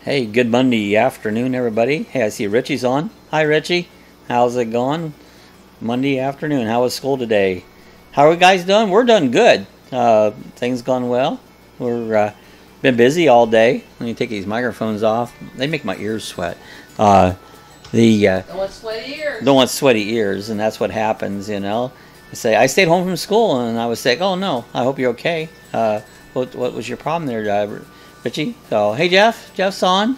Hey, good Monday afternoon, everybody. Hey, I see Richie's on. Hi, Richie. How's it going? Monday afternoon. How was school today? How are you guys doing? We're doing good. Things gone well. We're been busy all day. Let me take these microphones off. They make my ears sweat. Don't want sweaty ears. Don't want sweaty ears, and that's what happens, you know. I stayed home from school, and I was sick. Oh no, I hope you're okay. What was your problem there, Richie? So, hey Jeff. Jeff's on.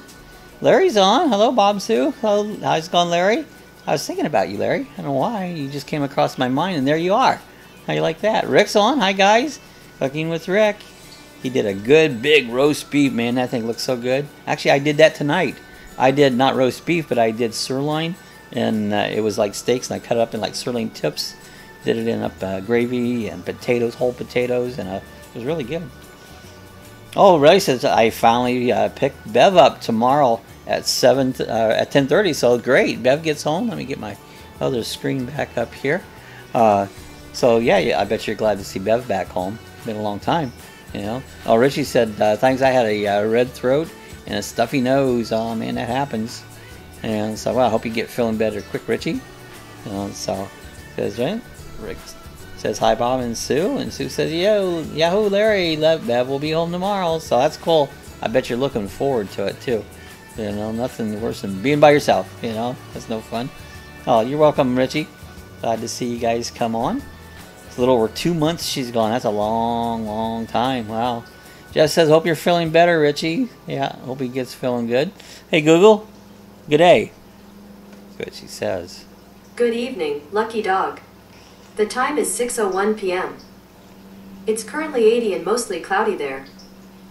Larry's on. Hello, Bob Sue. Hello, how's it going, Larry? I was thinking about you, Larry. I don't know why. You just came across my mind, and there you are. How you like that? Rick's on. Hi, guys. Cooking with Rick. He did a good big roast beef, man. That thing looks so good. Actually, I did that tonight. I did not roast beef, but I did sirloin, and it was like steaks, and I cut it up in like sirloin tips. Did it in gravy and potatoes, whole potatoes, and it was really good. Oh, Ray says I finally picked Bev up tomorrow at 10:30. So great, Bev gets home. Let me get my other screen back up here. So yeah, I bet you're glad to see Bev back home. Been a long time, you know. Oh, Richie said thanks. I had a red throat and a stuffy nose. Oh man, that happens. And so well, I hope you get feeling better quick, Richie. So says right. Rick says hi, Bob and Sue, and Sue says yo, yahoo, Larry. Bev will be home tomorrow, so that's cool. I bet you're looking forward to it too. You know, nothing worse than being by yourself. You know, that's no fun. Oh, you're welcome, Richie. Glad to see you guys come on. It's a little over 2 months she's gone. That's a long, long time. Wow. Jeff says, hope you're feeling better, Richie. Yeah, hope he gets feeling good. Hey, Google. Good day. That's what she says. Good evening, Lucky Dog. The time is 6:01 p.m. It's currently 80 and mostly cloudy there.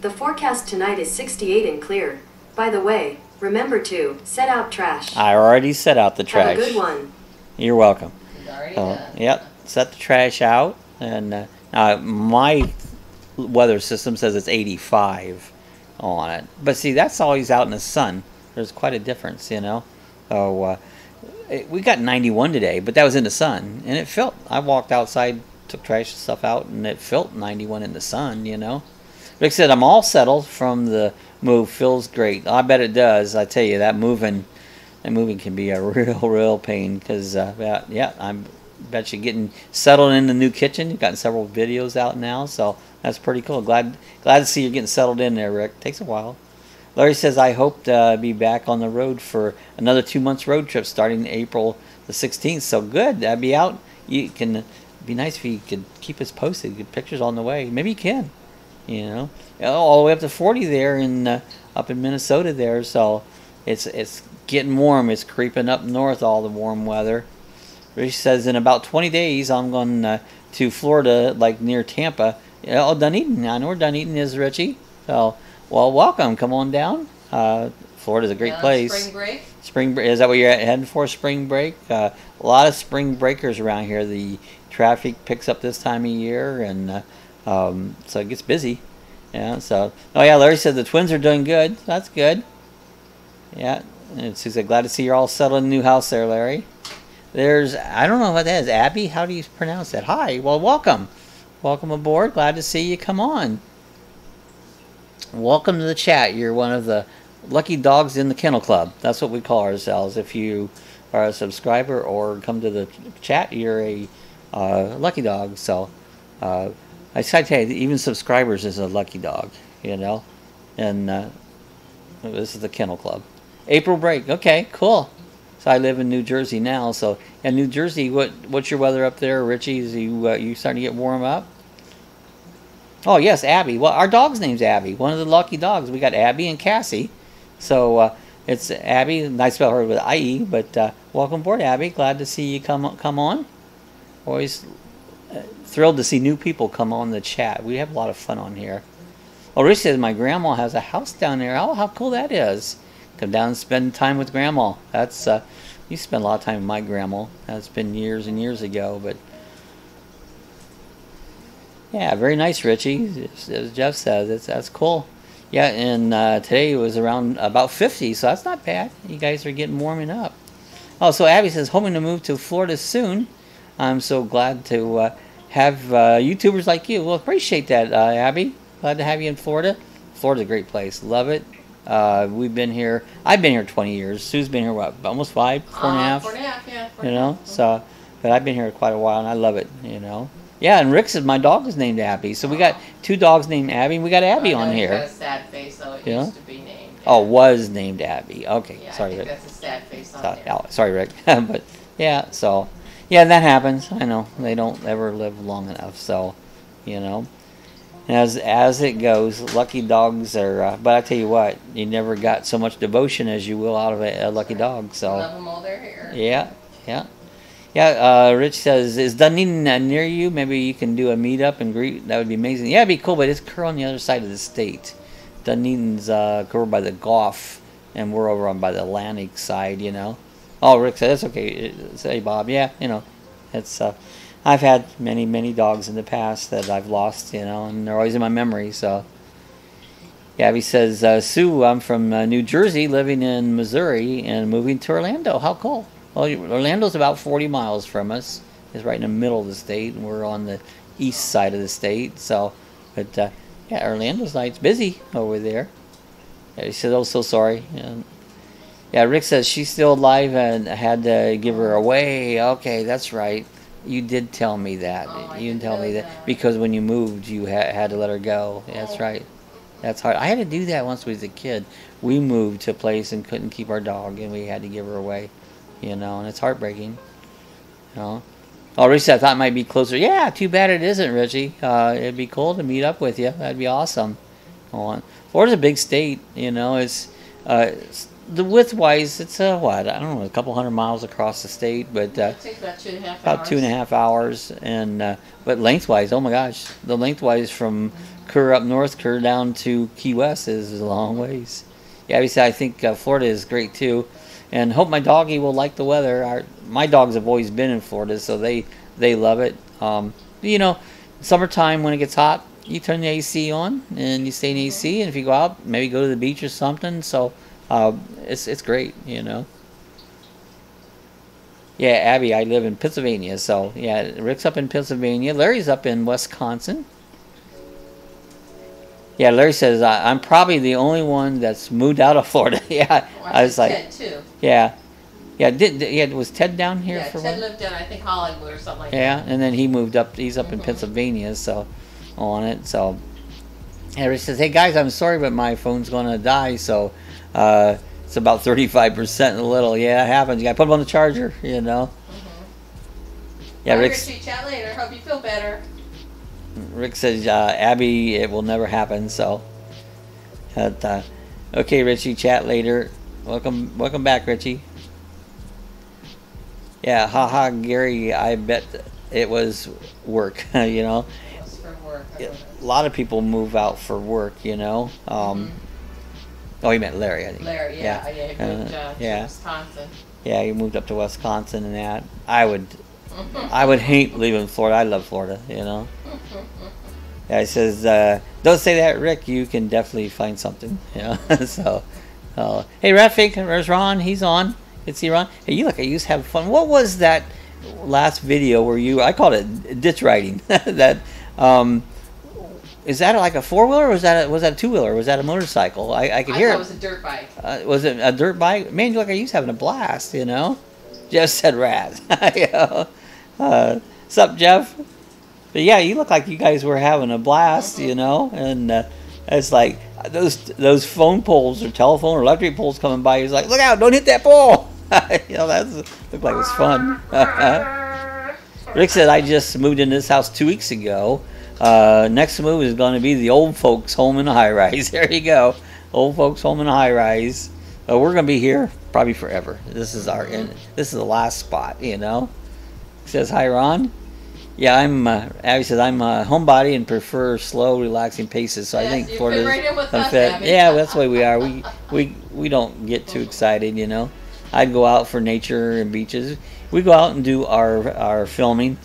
The forecast tonight is 68 and clear. By the way, remember to set out trash. I already set out the trash. Have a good one. You're welcome. Done. Yep, set the trash out. And my weather system says it's 85 on it. But see, that's always out in the sun. There's quite a difference, you know. So we got 91 today, but that was in the sun, and it felt. I walked outside, took trash stuff out, and it felt 91 in the sun, you know. Rick said, I'm all settled from the move. Feels great. I bet it does. I tell you, that moving can be a real pain, because yeah, I bet you getting settled in the new kitchen. You've gotten several videos out now, so that's pretty cool. Glad to see you're getting settled in there, Rick. Takes a while. Larry says, I hope to be back on the road for another 2 months road trip starting April the 16th. So good. I'd be out. You can. It'd be nice if you could keep us posted. Get pictures on the way. Maybe you can. You know, all the way up to 40 there up in Minnesota there. So it's getting warm. It's creeping up north. All the warm weather. Rich says in about 20 days I'm going to Florida, like near Tampa. Oh, Dunedin. I know where Dunedin is, Richie. So. Well, welcome. Come on down. Florida's a great place. Spring break? Spring break. Is that what you're heading for, spring break? A lot of spring breakers around here. The traffic picks up this time of year, and so it gets busy. Yeah, so... Oh, yeah, Larry said the twins are doing good. That's good. Yeah, and Sue said, glad to see you're all settled in the new house there, Larry. There's... I don't know what that is. Abby? How do you pronounce that? Hi. Well, welcome. Welcome aboard. Glad to see you. Come on. Welcome to the chat. You're one of the lucky dogs in the kennel club. That's what we call ourselves. If you are a subscriber or come to the chat, you're a lucky dog. So I tell you, even subscribers is a lucky dog, you know. And this is the kennel club. April break. Okay, cool. So I live in New Jersey now. So in New Jersey, what's your weather up there, Richie? Is you starting to get warm up? Oh, yes, Abby. Well, our dog's name's Abby. One of the lucky dogs. We got Abby and Cassie. So it's Abby. I spell her with I-E, but welcome aboard, Abby. Glad to see you come on. Always thrilled to see new people come on the chat. We have a lot of fun on here. Oh, Rich says my grandma has a house down there. Oh, how cool that is. Come down and spend time with grandma. That's you spend a lot of time with my grandma. That's been years and years ago, but... Yeah, very nice, Richie. As Jeff says, that's cool. Yeah, and today it was around about 50, so that's not bad. You guys are getting warming up. Oh, so Abby says, hoping to move to Florida soon. I'm so glad to have YouTubers like you. Well, appreciate that, Abby. Glad to have you in Florida. Florida's a great place. Love it. We've been here. I've been here 20 years. Sue's been here what, almost 5, 4.5. 4.5, yeah. 4.5. You know, so but I've been here quite a while and I love it. You know. Yeah, and Rick said my dog is named Abby. So we got 2 dogs named Abby, and we got Abby on here. Got a sad face, so it used to be named Abby. Oh, was named Abby. Okay, yeah, sorry, I think Rick. that's a sad face on there. Oh, sorry, Rick. But yeah, so yeah, that happens. I know they don't ever live long enough. So, you know, as it goes, lucky dogs are. But I tell you what, you never got so much devotion as you will out of a lucky dog. So love them all their hair. Yeah, yeah. Yeah, Rich says, is Dunedin near you? Maybe you can do a meetup and greet. That would be amazing. Yeah, it'd be cool, but it's on the other side of the state. Dunedin's over by the Gulf, and we're over on by the Atlantic side, you know. Oh, Rick said, that's okay. Say, Bob, yeah, you know. It's I've had many dogs in the past that I've lost, you know, and they're always in my memory, so. Yeah, he says, Sue, I'm from New Jersey, living in Missouri, and moving to Orlando. How cool. Well, Orlando's about 40 miles from us. It's right in the middle of the state, and we're on the east side of the state. So, but yeah, Orlando's nice. It's busy over there. Yeah, he said, "Oh, so sorry." And, yeah, Rick says she's still alive, and I had to give her away. Okay, that's right. You did tell me that. Oh, You didn't tell me that because when you moved, you had to let her go. Yeah, that's right. That's hard. I had to do that once we was a kid. We moved to a place and couldn't keep our dog, and we had to give her away. You know, and it's heartbreaking. You know. Oh, Richie said, I thought it might be closer. Yeah, too bad it isn't, Richie. It'd be cool to meet up with you. That'd be awesome. Florida's a big state. You know, it's the width-wise, it's what, I don't know, a couple 100 miles across the state, but it takes about 2.5 hours. About 2.5 hours, and but lengthwise, oh my gosh, the lengthwise from Kerr up north, Kerr down to Key West is a long ways. Yeah, obviously, I think Florida is great too. And hope my doggy will like the weather. My dogs have always been in Florida, so they love it. You know, summertime when it gets hot, you turn the AC on and you stay in AC. And if you go out, maybe go to the beach or something. So it's great, you know. Yeah, Abby, I live in Pennsylvania. So yeah, Rick's up in Pennsylvania. Larry's up in Wisconsin. Yeah, Larry says, I'm probably the only one that's moved out of Florida. Yeah, well, I was like, Ted too. Yeah. Was Ted down here for Ted one? lived in, I think, Hollywood or something like that. Yeah, and then he moved up, he's up in Pennsylvania, so, on it, so. And he says, hey guys, I'm sorry, but my phone's going to die, so, it's about 35% a little. Yeah, it happens. You got to put them on the charger, you know. Yeah, Bye, Rick's... Richie, chat later. Hope you feel better. Rick says, Abby, it will never happen, so. Okay, Richie, chat later. Welcome back, Richie. Yeah, haha, Gary, I bet it was work, you know. It was for work. A lot of people move out for work, you know. Oh, he meant Larry, I think. Larry, he moved to Wisconsin. Yeah, he moved up to Wisconsin and that. I would hate leaving Florida. I love Florida, you know. Yeah, he says, don't say that, Rick. You can definitely find something, you know. So, hey, Rafik, there's Ron. He's on. It's he, Ron. Hey, you look, you just have fun. What was that last video where I called it ditch riding? That, is that like a 4-wheeler or was that a 2-wheeler? Was that a motorcycle? I could hear it. I thought it was a dirt bike. Was it a dirt bike? Man, you look like you was having a blast, you know. Jeff said Raz. You know? What's up, Jeff? But yeah, you look like you guys were having a blast, you know, and it's like those phone poles or telephone or electric poles coming by. He's like, look out, don't hit that pole. You know, that looked like it was fun. Rick said, I just moved into this house 2 weeks ago. Next move is going to be the old folks home in a high rise. There you go, old folks home in a high rise. We're going to be here probably forever. This is this is the last spot, you know. He says, hi, Ron. Yeah, Abby says, I'm a homebody and prefer slow, relaxing paces. So yes, I think Florida's unfit. Yeah, that's the way we are. We don't get too excited, you know. I'd go out for nature and beaches. We go out and do our filming.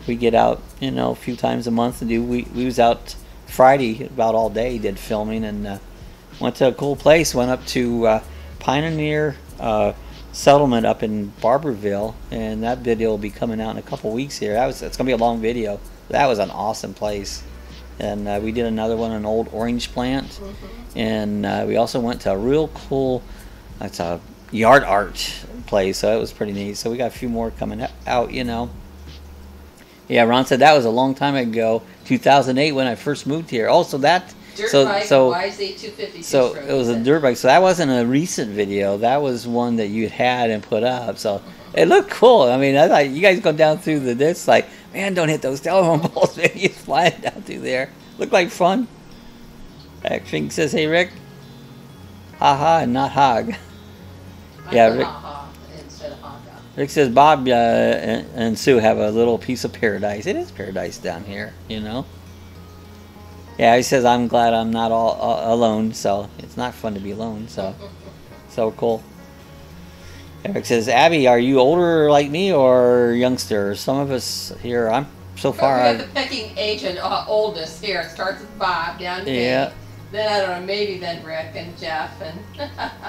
We get out, you know, a few times a month and do. We was out Friday about all day, did filming, and went to a cool place. Went up to Pioneer Settlement up in Barberville, and that video will be coming out in a couple weeks here. It's gonna be a long video. That was an awesome place. and we did another one, an old orange plant, and we also went to a real cool, it's a yard art place, so it was pretty neat. So we got a few more coming out, you know. Yeah, Ron said that was a long time ago, 2008 when I first moved here. Oh, so that Dirt so bike, so YZ250. so it was a dirt bike. So that wasn't a recent video. That was one that you had and put up. So it looked cool. I mean, I thought you guys go down through the this like, man, don't hit those telephone poles. Man, you're flying down through there. Looked like fun. Action says, hey Rick, haha and not hog. Yeah, Rick. Instead of Honda. Rick says Bob and Sue have a little piece of paradise. It is paradise down here, you know. Yeah, he says I'm glad I'm not all alone. So it's not fun to be alone. So cool. Eric says, Abby, are you older like me or youngster? Some of us here, I'm so far. We have the pecking age and oldest here. It starts with Bob down to me. Then I don't know, maybe then Rick and Jeff and.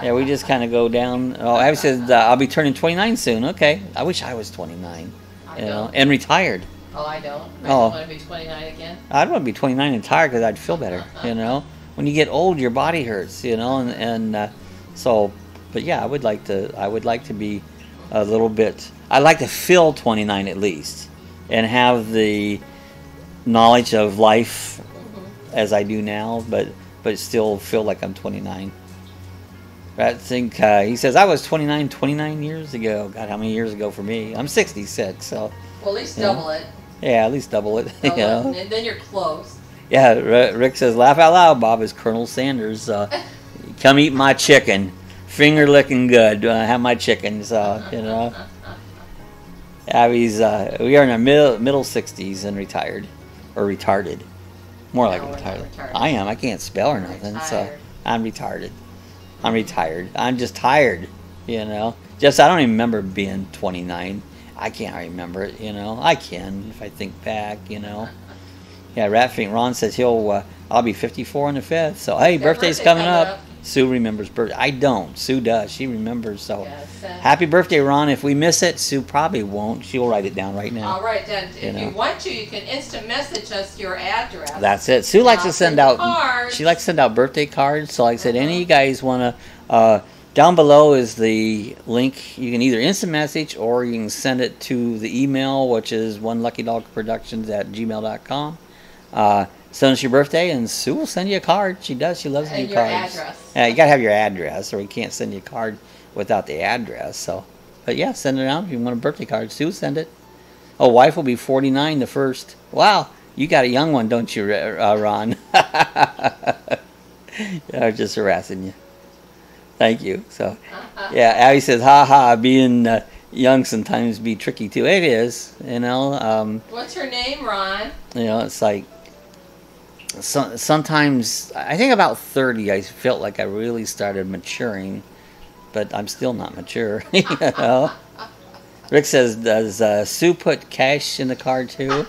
Yeah, we just kind of go down. Oh, Abby says I'll be turning 29 soon. Okay, I wish I was 29. You know, and retired. Oh, I don't. I don't want to be 29 again. I'd want to be 29 and tired because I'd feel better. You know, when you get old, your body hurts. You know, and so. But yeah, I would like to be a little bit. I'd like to feel 29 at least, and have the knowledge of life as I do now, but still feel like I'm 29. I think he says I was 29 years ago. God, how many years ago for me? I'm 66, so. Well, at least double it. Yeah, at least double it. You know? And then you're close. Yeah, Rick says, laugh out loud, Bob, is Colonel Sanders. Come eat my chicken. Finger licking good. Have my chicken, so, you know. Abby's, we are in our middle 60s and retired. Or retarded. More like retired. I am. I can't spell or nothing, so I'm retarded. I'm retired. I'm just tired, you know. Just, I don't even remember being 29. I can't remember it, you know. I can if I think back, you know. Yeah, Ratfink Ron says I'll be 54 on the 5th. So, hey, birthday's coming up. Sue remembers birthday. I don't. Sue does. She remembers. So, yes, happy birthday, Ron. If we miss it, Sue probably won't. She'll write it down right now. I'll write it down. If you want to, you can instant message us your address. That's it. Sue likes to send out cards. She likes to send out birthday cards. So, like I said, any of you guys want to, down below is the link. You can either instant message or you can send it to the email, which is oneluckydogproductions@gmail.com. Send us your birthday, and Sue will send you a card. She does. She loves to do cards. Address. Yeah, you gotta have your address, or we can't send you a card without the address. So, but yeah, send it out if you want a birthday card. Sue will send it. Oh, wife will be 49 the 1st. Wow, you got a young one, don't you, Ron? I'm just harassing you. Thank you. So, yeah, Abby says, "Ha ha, being young sometimes be tricky too." It is, you know. What's her name, Ron? You know, it's like. Sometimes, I think about 30, I felt like I really started maturing, but I'm still not mature, you know. Rick says, does Sue put cash in the card too?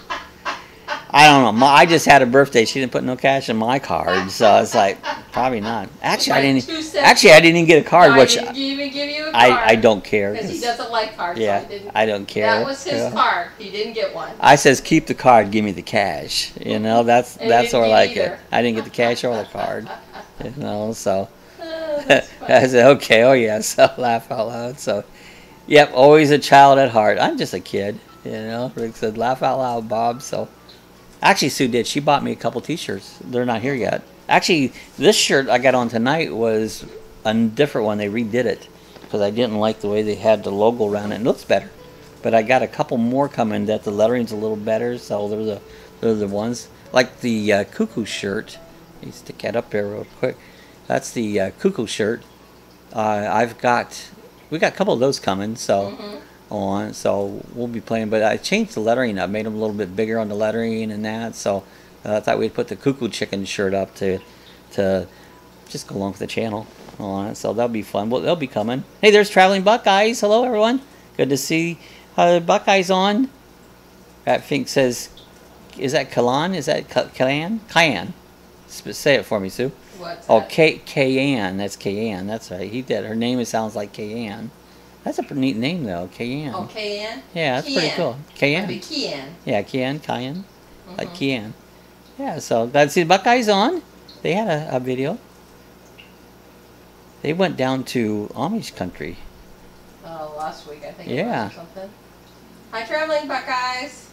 I don't know. I just had a birthday. She didn't put no cash in my card, so it's like probably not. Actually, I didn't even get a card, which I didn't even give you a card. I don't care because he doesn't like cards. Yeah, so I don't care. That was his card. He didn't get one. I says keep the card, give me the cash. You know, that's sort of like it. I didn't get the cash or the card. You know, so I said okay. Oh yes, I'll laugh out loud. So, yep, always a child at heart. I'm just a kid. You know, Rick said laugh out loud, Bob. So. Actually, Sue did. She bought me a couple T-shirts. They're not here yet. Actually, this shirt I got on tonight was a different one. They redid it because I didn't like the way they had the logo around it. It looks better. But I got a couple more coming that the lettering's a little better. So they're the ones. Like the cuckoo shirt. Let me stick that up there real quick. That's the cuckoo shirt. We got a couple of those coming. So. On, so we'll be playing, but I changed the lettering up, made them a little bit bigger on the lettering and that, so I thought we'd put the cuckoo chicken shirt up to just go along with the channel on it, so that'll be fun. Well, they'll be coming. Hey, there's Traveling Buckeyes. Hello, everyone. Good to see Buckeyes on. That Fink says, is that Kalan? Is that Cayenne? Cayenne. Say it for me, Sue. What's that? Cayenne. That's Cayenne. That's right. He did. Her name sounds like Cayenne. That's a pretty neat name, though. Cayenne. Oh, Cayenne? Yeah, that's pretty cool. Cayenne. That'd be Cayenne. Yeah, Cayenne. Like Cayenne. Yeah, so glad to see the Buckeyes on. They had a video. They went down to Amish country. Oh, last week I think yeah. it was or something. Hi, traveling Buckeyes.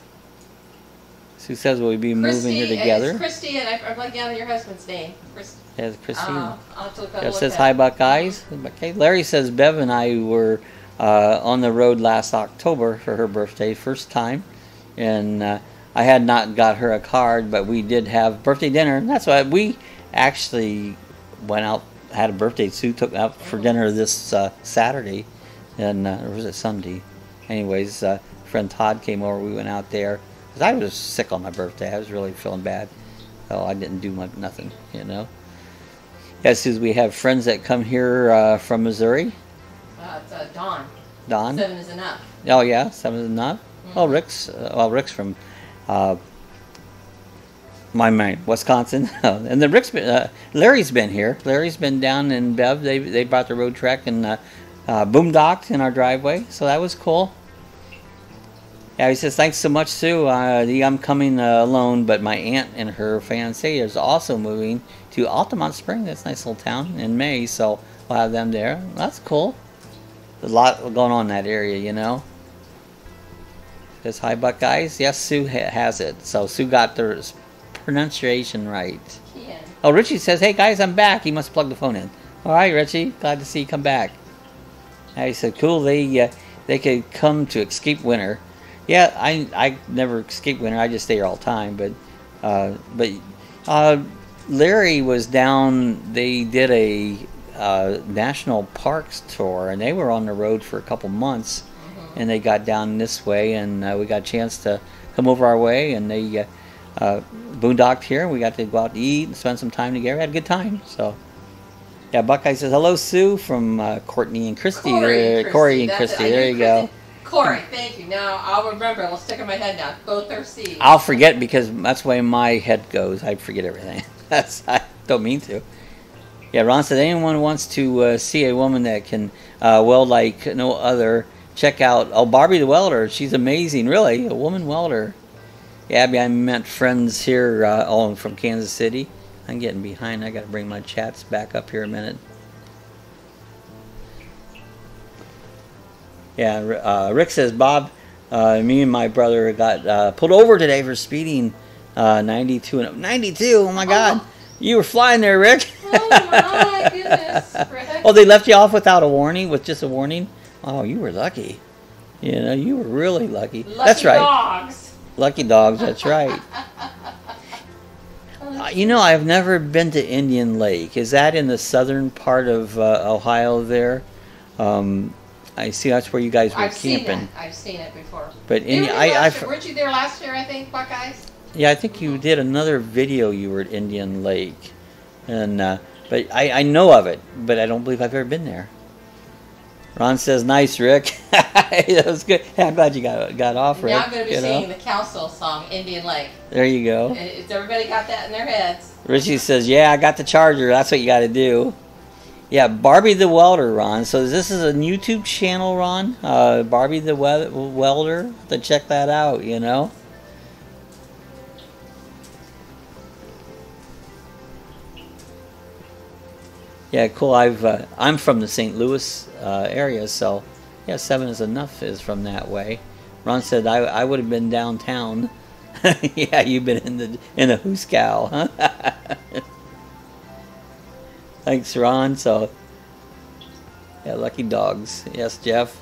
Sue says we'll be moving here together. It's Christy, and I'm blanking out on your husband's name. Yes, Christine. I'll have to look Jeff says hi, Buckeyes. Okay. Larry says Bev and I were on the road last October for her birthday, first time, and I had not got her a card, but we did have birthday dinner. That's why we actually went out, had a birthday. Sue took out for dinner this Saturday, and or was it Sunday? Anyways, friend Todd came over. We went out there because I was sick on my birthday. I was really feeling bad. Oh, I didn't do nothing, you know. Yes, yeah, we have friends that come here from Missouri. It's Dawn. Dawn. 7 is enough. Oh yeah, 7 is enough. Mm-hmm. Oh, Rick's from Wisconsin, and then Larry's been here. Larry's been down in Bev. They brought the road trek and boondocked in our driveway, so that was cool. Yeah, he says thanks so much, Sue. I'm coming alone, but my aunt and her fiance is also moving to Altamont Springs. That's a nice little town in May, so we'll have them there. That's cool. There's a lot going on in that area, you know. Says hi, Buckeyes. Yes, Sue has it. So Sue got the pronunciation right. Yeah. Oh, Richie says, hey guys, I'm back. He must plug the phone in. All right, Richie, glad to see you come back. He said, cool. They could come to escape winter. Yeah, I never escape winter. I just stay here all the time. But Larry was down. They did a national parks tour, and they were on the road for a couple months. And they got down this way, and we got a chance to come over our way, and they boondocked here. We got to go out to eat and spend some time together. We had a good time. So, yeah, Buckeye says, hello, Sue, from Courtney and Christy. Corey and Christy. There you go. Corey, thank you. Now, I'll remember. I'll stick in my head now. Both are C's. I'll forget because that's the way my head goes. I forget everything. I don't mean to. Yeah, Ron said, anyone wants to see a woman that can weld like no other, check out Barbie the welder. She's amazing, really, a woman welder. Yeah, Abby, I met friends here from Kansas City. I'm getting behind. I got to bring my chats back up here a minute. Yeah, Rick says, Bob, me and my brother got pulled over today for speeding 92. And 92, oh my God. You were flying there, Rick. Oh my goodness, Rick. Oh, they left you off without a warning, with just a warning? Oh, you were lucky. You know, you were really lucky. That's right. Dogs. Lucky dogs, that's right. You know, I've never been to Indian Lake. Is that in the southern part of Ohio there? I see that's where you guys were camping. I've seen it before. But weren't you there last year, I think, Buckeyes? Yeah, I think you did another video. You were at Indian Lake. And but I know of it, but I don't believe I've ever been there. Ron says, nice, Rick. That was good. I'm glad you got off, Rick. Now I'm going to be singing the Council song, Indian Lake. There you go. Has everybody got that in their heads? Richie says, yeah, I got the charger. That's what you got to do. Yeah, Barbie the Welder, Ron. So this is a YouTube channel, Ron. Barbie the Welder. To check that out, you know. Yeah, cool. I'm from the St. Louis area, so yeah, 7 is enough is from that way. Ron said I would have been downtown. Yeah, you've been in the Hooskow, huh? Thanks, Ron. So yeah, lucky dogs. Yes, Jeff.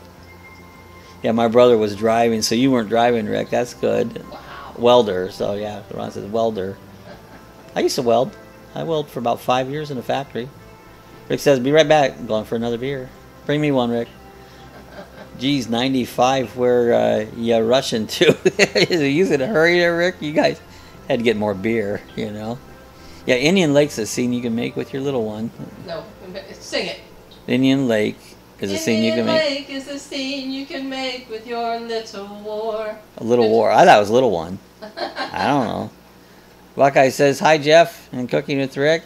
Yeah, my brother was driving, so you weren't driving, Rick. That's good. Wow. Welder. So yeah, Ron says welder. I used to weld. I welded for about 5 years in a factory. Rick says, be right back. I'm going for another beer. Bring me one, Rick. Geez, 95, where you rushing to? Is he in a hurry there, Rick? You guys had to get more beer, you know. Yeah, Indian Lake's a scene you can make with your little one. No, sing it. Indian Lake is a scene you can make. Indian Lake is a scene you can make with your little war. A little war. I thought it was a little one. I don't know. Buckeye says, hi, Jeff, and Cooking with Rick.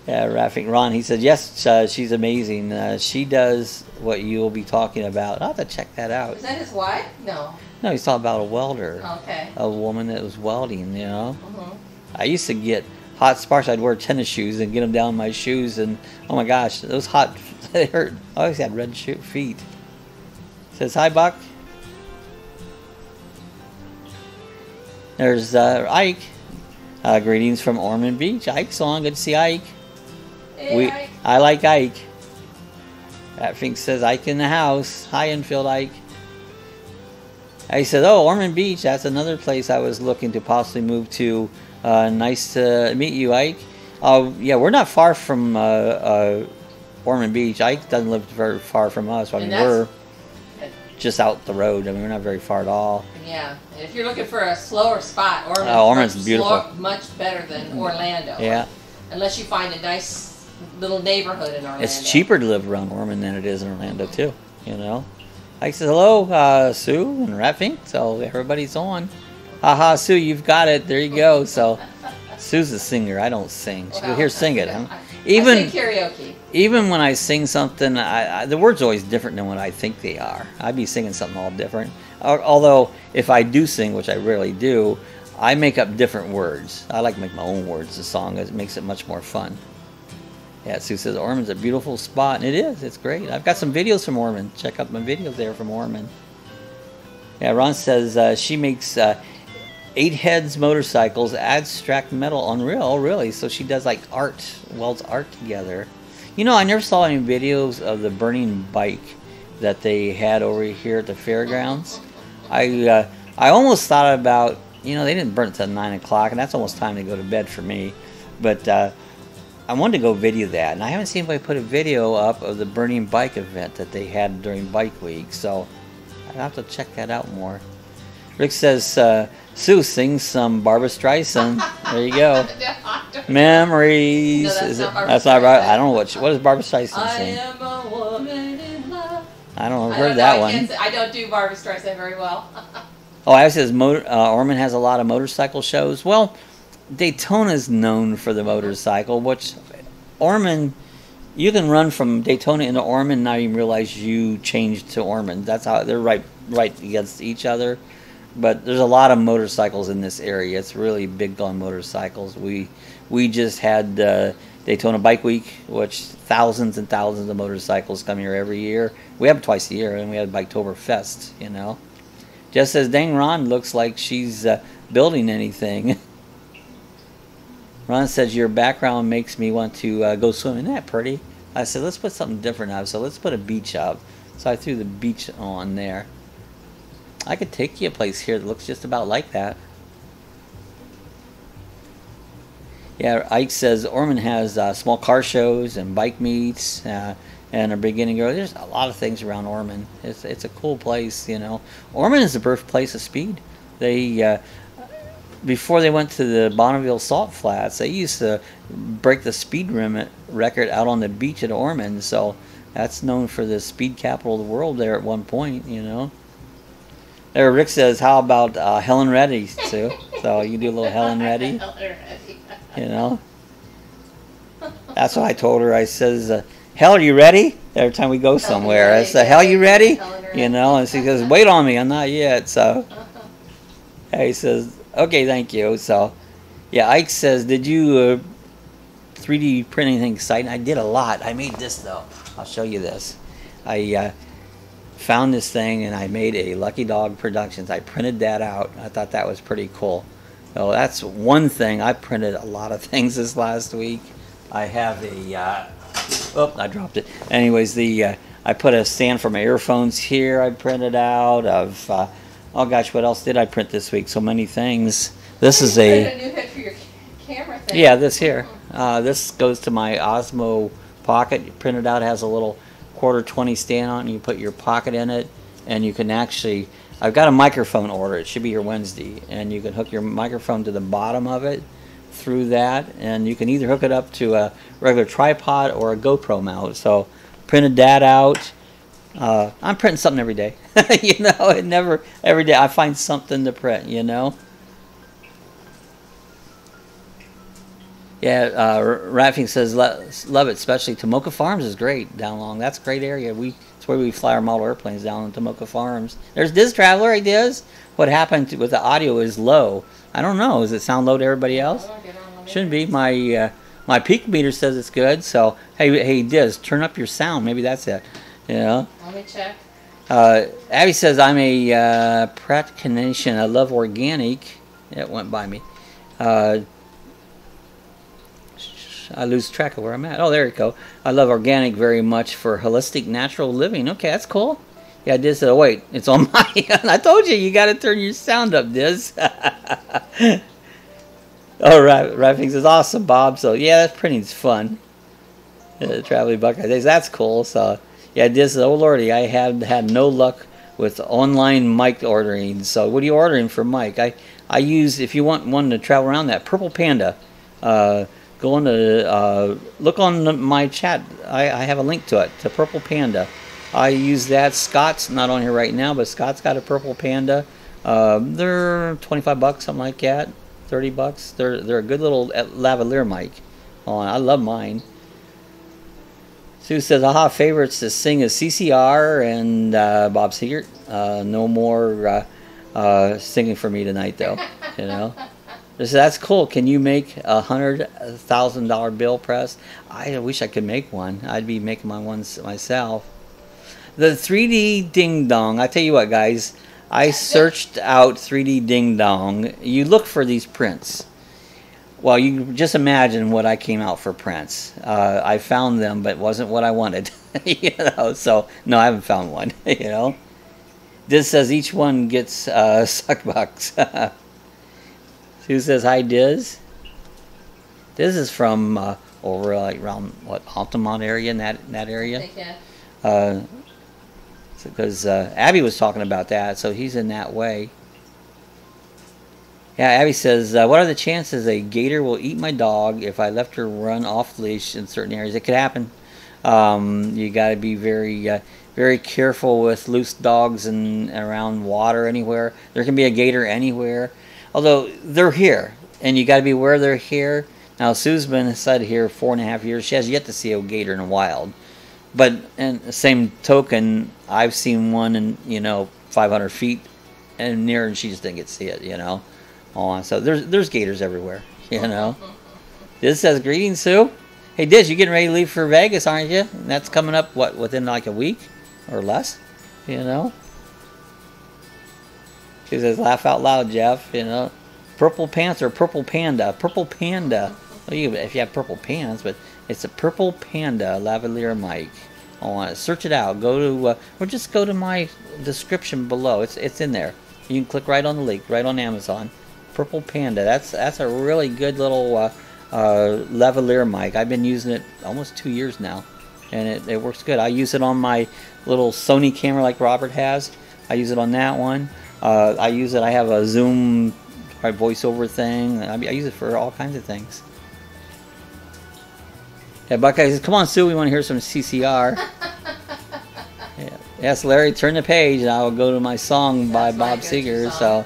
Yeah, Rafik Ron, he said, yes, she's amazing. She does what you'll be talking about. I'll have to check that out. Is that his wife? No. No, he's talking about a welder. Okay. A woman that was welding, you know. Mm-hmm. I used to get hot sparks. I'd wear tennis shoes and get them down my shoes, and oh my gosh, those hot, they hurt. I always had red feet. Says, hi, Buck. There's Ike. Greetings from Ormond Beach. Ike's on. Good to see Ike. Hey, Ike. I like Ike. That thing says Ike in the house. Hi, Enfield Ike. He said, oh, Ormond Beach. That's another place I was looking to possibly move to. Nice to meet you, Ike. Yeah, we're not far from Ormond Beach. Ike doesn't live very far from us. I mean, we're just out the road. I mean, we're not very far at all. Yeah, and if you're looking for a slower spot, Ormond's beautiful. Much better than Orlando. Yeah. Unless you find a nice little neighborhood in Orlando. It's cheaper to live around Ormond than it is in Orlando, too. You know? Ike says, hello, Sue and Raffing. So everybody's on. Haha, Sue, you've got it. There you go. So Sue's a singer. I don't sing. She go, here, sing it. Huh? I sing karaoke. Even when I sing something, the words are always different than what I think they are. I'd be singing something all different. Although, if I do sing, which I rarely do, I make up different words. I like to make my own words the song. It makes it much more fun. Yeah, Sue says, Ormond's a beautiful spot. And it is. It's great. I've got some videos from Ormond. Check out my videos there from Ormond. Yeah, Ron says she makes 8 heads motorcycles, abstract metal, unreal. Oh, really? So she does like art, welds art together. You know, I never saw any videos of the burning bike that they had over here at the fairgrounds. I almost thought about, you know, they didn't burn it till 9 o'clock, and that's almost time to go to bed for me. But I wanted to go video that, and I haven't seen anybody put a video up of the burning bike event that they had during Bike Week. So I'll have to check that out more. Rick says, Sue sings some Barbra Streisand. There you go. Memories. No, that's not right. I don't know what does Barbra Streisand sing? I am a woman in love. I don't know. I've heard that one. I don't do Barbra Streisand very well. Oh, I says Ormond has a lot of motorcycle shows. Well, Daytona's known for the motorcycle, which Ormond, you can run from Daytona into Ormond and not even realize you changed to Ormond. That's how they're right against each other. But there's a lot of motorcycles in this area. It's really big on motorcycles. We just had Daytona Bike Week, which thousands and thousands of motorcycles come here every year. We have it twice a year, and we had Biketoberfest, you know. Just says, dang, Ron looks like she's building anything. Ron says, your background makes me want to go swimming. Isn't that pretty? I said, let's put something different up. So let's put a beach up. So I threw the beach on there. I could take you a place here that looks just about like that. Yeah, Ike says Ormond has small car shows and bike meets and a beginning girl. There's a lot of things around Ormond. It's a cool place, you know. Ormond is the birthplace of speed. They before they went to the Bonneville Salt Flats, they used to break the speed record out on the beach at Ormond. So that's known for the speed capital of the world there at one point, you know. There, Rick says, how about Helen Reddy, Sue? So you do a little Helen Reddy, you know. That's what I told her. I says, hell, are you ready? Every time we go somewhere, I say, hell, you ready? You know, and she goes, wait on me, I'm not yet. So he says, okay, thank you. So, yeah, Ike says, did you 3D print anything exciting? I did a lot. I made this, though. I'll show you this. I found this thing and I made a Lucky Dog Productions. I printed that out. I thought that was pretty cool. So that's one thing. I printed a lot of things this last week. I have a oh, I dropped it. Anyways, I put a stand for my earphones here. I printed out of oh gosh, what else did I print this week? So many things. This is a new head for your camera thing. Yeah, this here. This goes to my Osmo Pocket. You print it out. It has a little 1/4-20 stand on it, and you put your pocket in it, and you can actually, I've got a microphone order. It should be here Wednesday, and you can hook your microphone to the bottom of it through that, and you can either hook it up to a regular tripod or a GoPro mount. So printed that out. I'm printing something every day. You know, every day I find something to print, you know. Yeah, Raffing says, love it, especially Tomoka Farms is great down along. That's a great area. It's That's where we fly our model airplanes down in Tomoka Farms. There's Diz Traveler. Hey, Diz. What happened with the audio is low. I don't know. Does it sound low to everybody else? Shouldn't be. My peak meter says it's good. So, hey, Diz, turn up your sound. Maybe that's it. You know? Let me check. Abby says, I'm a practitioner. I love organic. It went by me. I lose track of where I'm at. Oh, there you go. I love organic very much for holistic natural living. Okay, that's cool. Yeah, Diz said, oh, wait, it's on my end. I told you, you got to turn your sound up, Diz. All right, Rafting says, awesome, Bob. So, yeah, that printing's fun. Traveling Buckeye says, that's cool. So, yeah, Diz says, oh, Lordy, I have had no luck with online mic ordering. So, what are you ordering for mic? I use, if you want one to travel around, that Purple Panda. Go on to, look on my chat. I have a link to it, to Purple Panda. I use that. Scott's not on here right now, but Scott's got a Purple Panda. They're 25 bucks, something like that. 30 bucks. They're a good little lavalier mic. Oh, I love mine. Sue says, aha, favorites to sing is CCR and Bob Seger. No more singing for me tonight, though. You know. That's cool. Can you make a $100,000 bill press? I wish I could make one. I'd be making my ones myself. The 3D Ding Dong. I tell you what, guys. I searched out 3D Ding Dong. You look for these prints. Well, you just imagine what I came out for prints. I found them, but it wasn't what I wanted. You know. So no, I haven't found one. You know. This says each one gets suck bucks. Who says hi, Diz? Diz is from over like around what Altamont area, in that area. I think, yeah. Because Abby was talking about that, so he's in that way. Yeah, Abby says, what are the chances a gator will eat my dog if I left her run off leash in certain areas? It could happen. You got to be very careful with loose dogs and around water anywhere. There can be a gator anywhere. Although they're here, and you got to be aware they're here. Now, Sue's been inside here 4.5 years. She has yet to see a gator in the wild. But in the same token, I've seen one in 500 feet and near, and she just didn't get to see it. So there's gators everywhere. Diz says, greetings, Sue. Hey, Diz, you getting ready to leave for Vegas, aren't you? And that's coming up within like a week or less. She says, laugh out loud, Jeff. Purple pants or Purple Panda? Purple Panda. Well, if you have purple pants, but it's a Purple Panda lavalier mic. Search it out. Go to or just go to my description below. It's in there. You can click right on the link, right on Amazon. Purple Panda. That's a really good little lavalier mic. I've been using it almost 2 years now, and it works good. I use it on my little Sony camera like Robert has. I use it on that one. I use it. I have a Zoom voiceover thing. I use it for all kinds of things. Yeah, Buckeye says, come on, Sue, we want to hear some CCR. Yeah. Yes, Larry, turn the page, and I will go to my song by Bob Seger. So,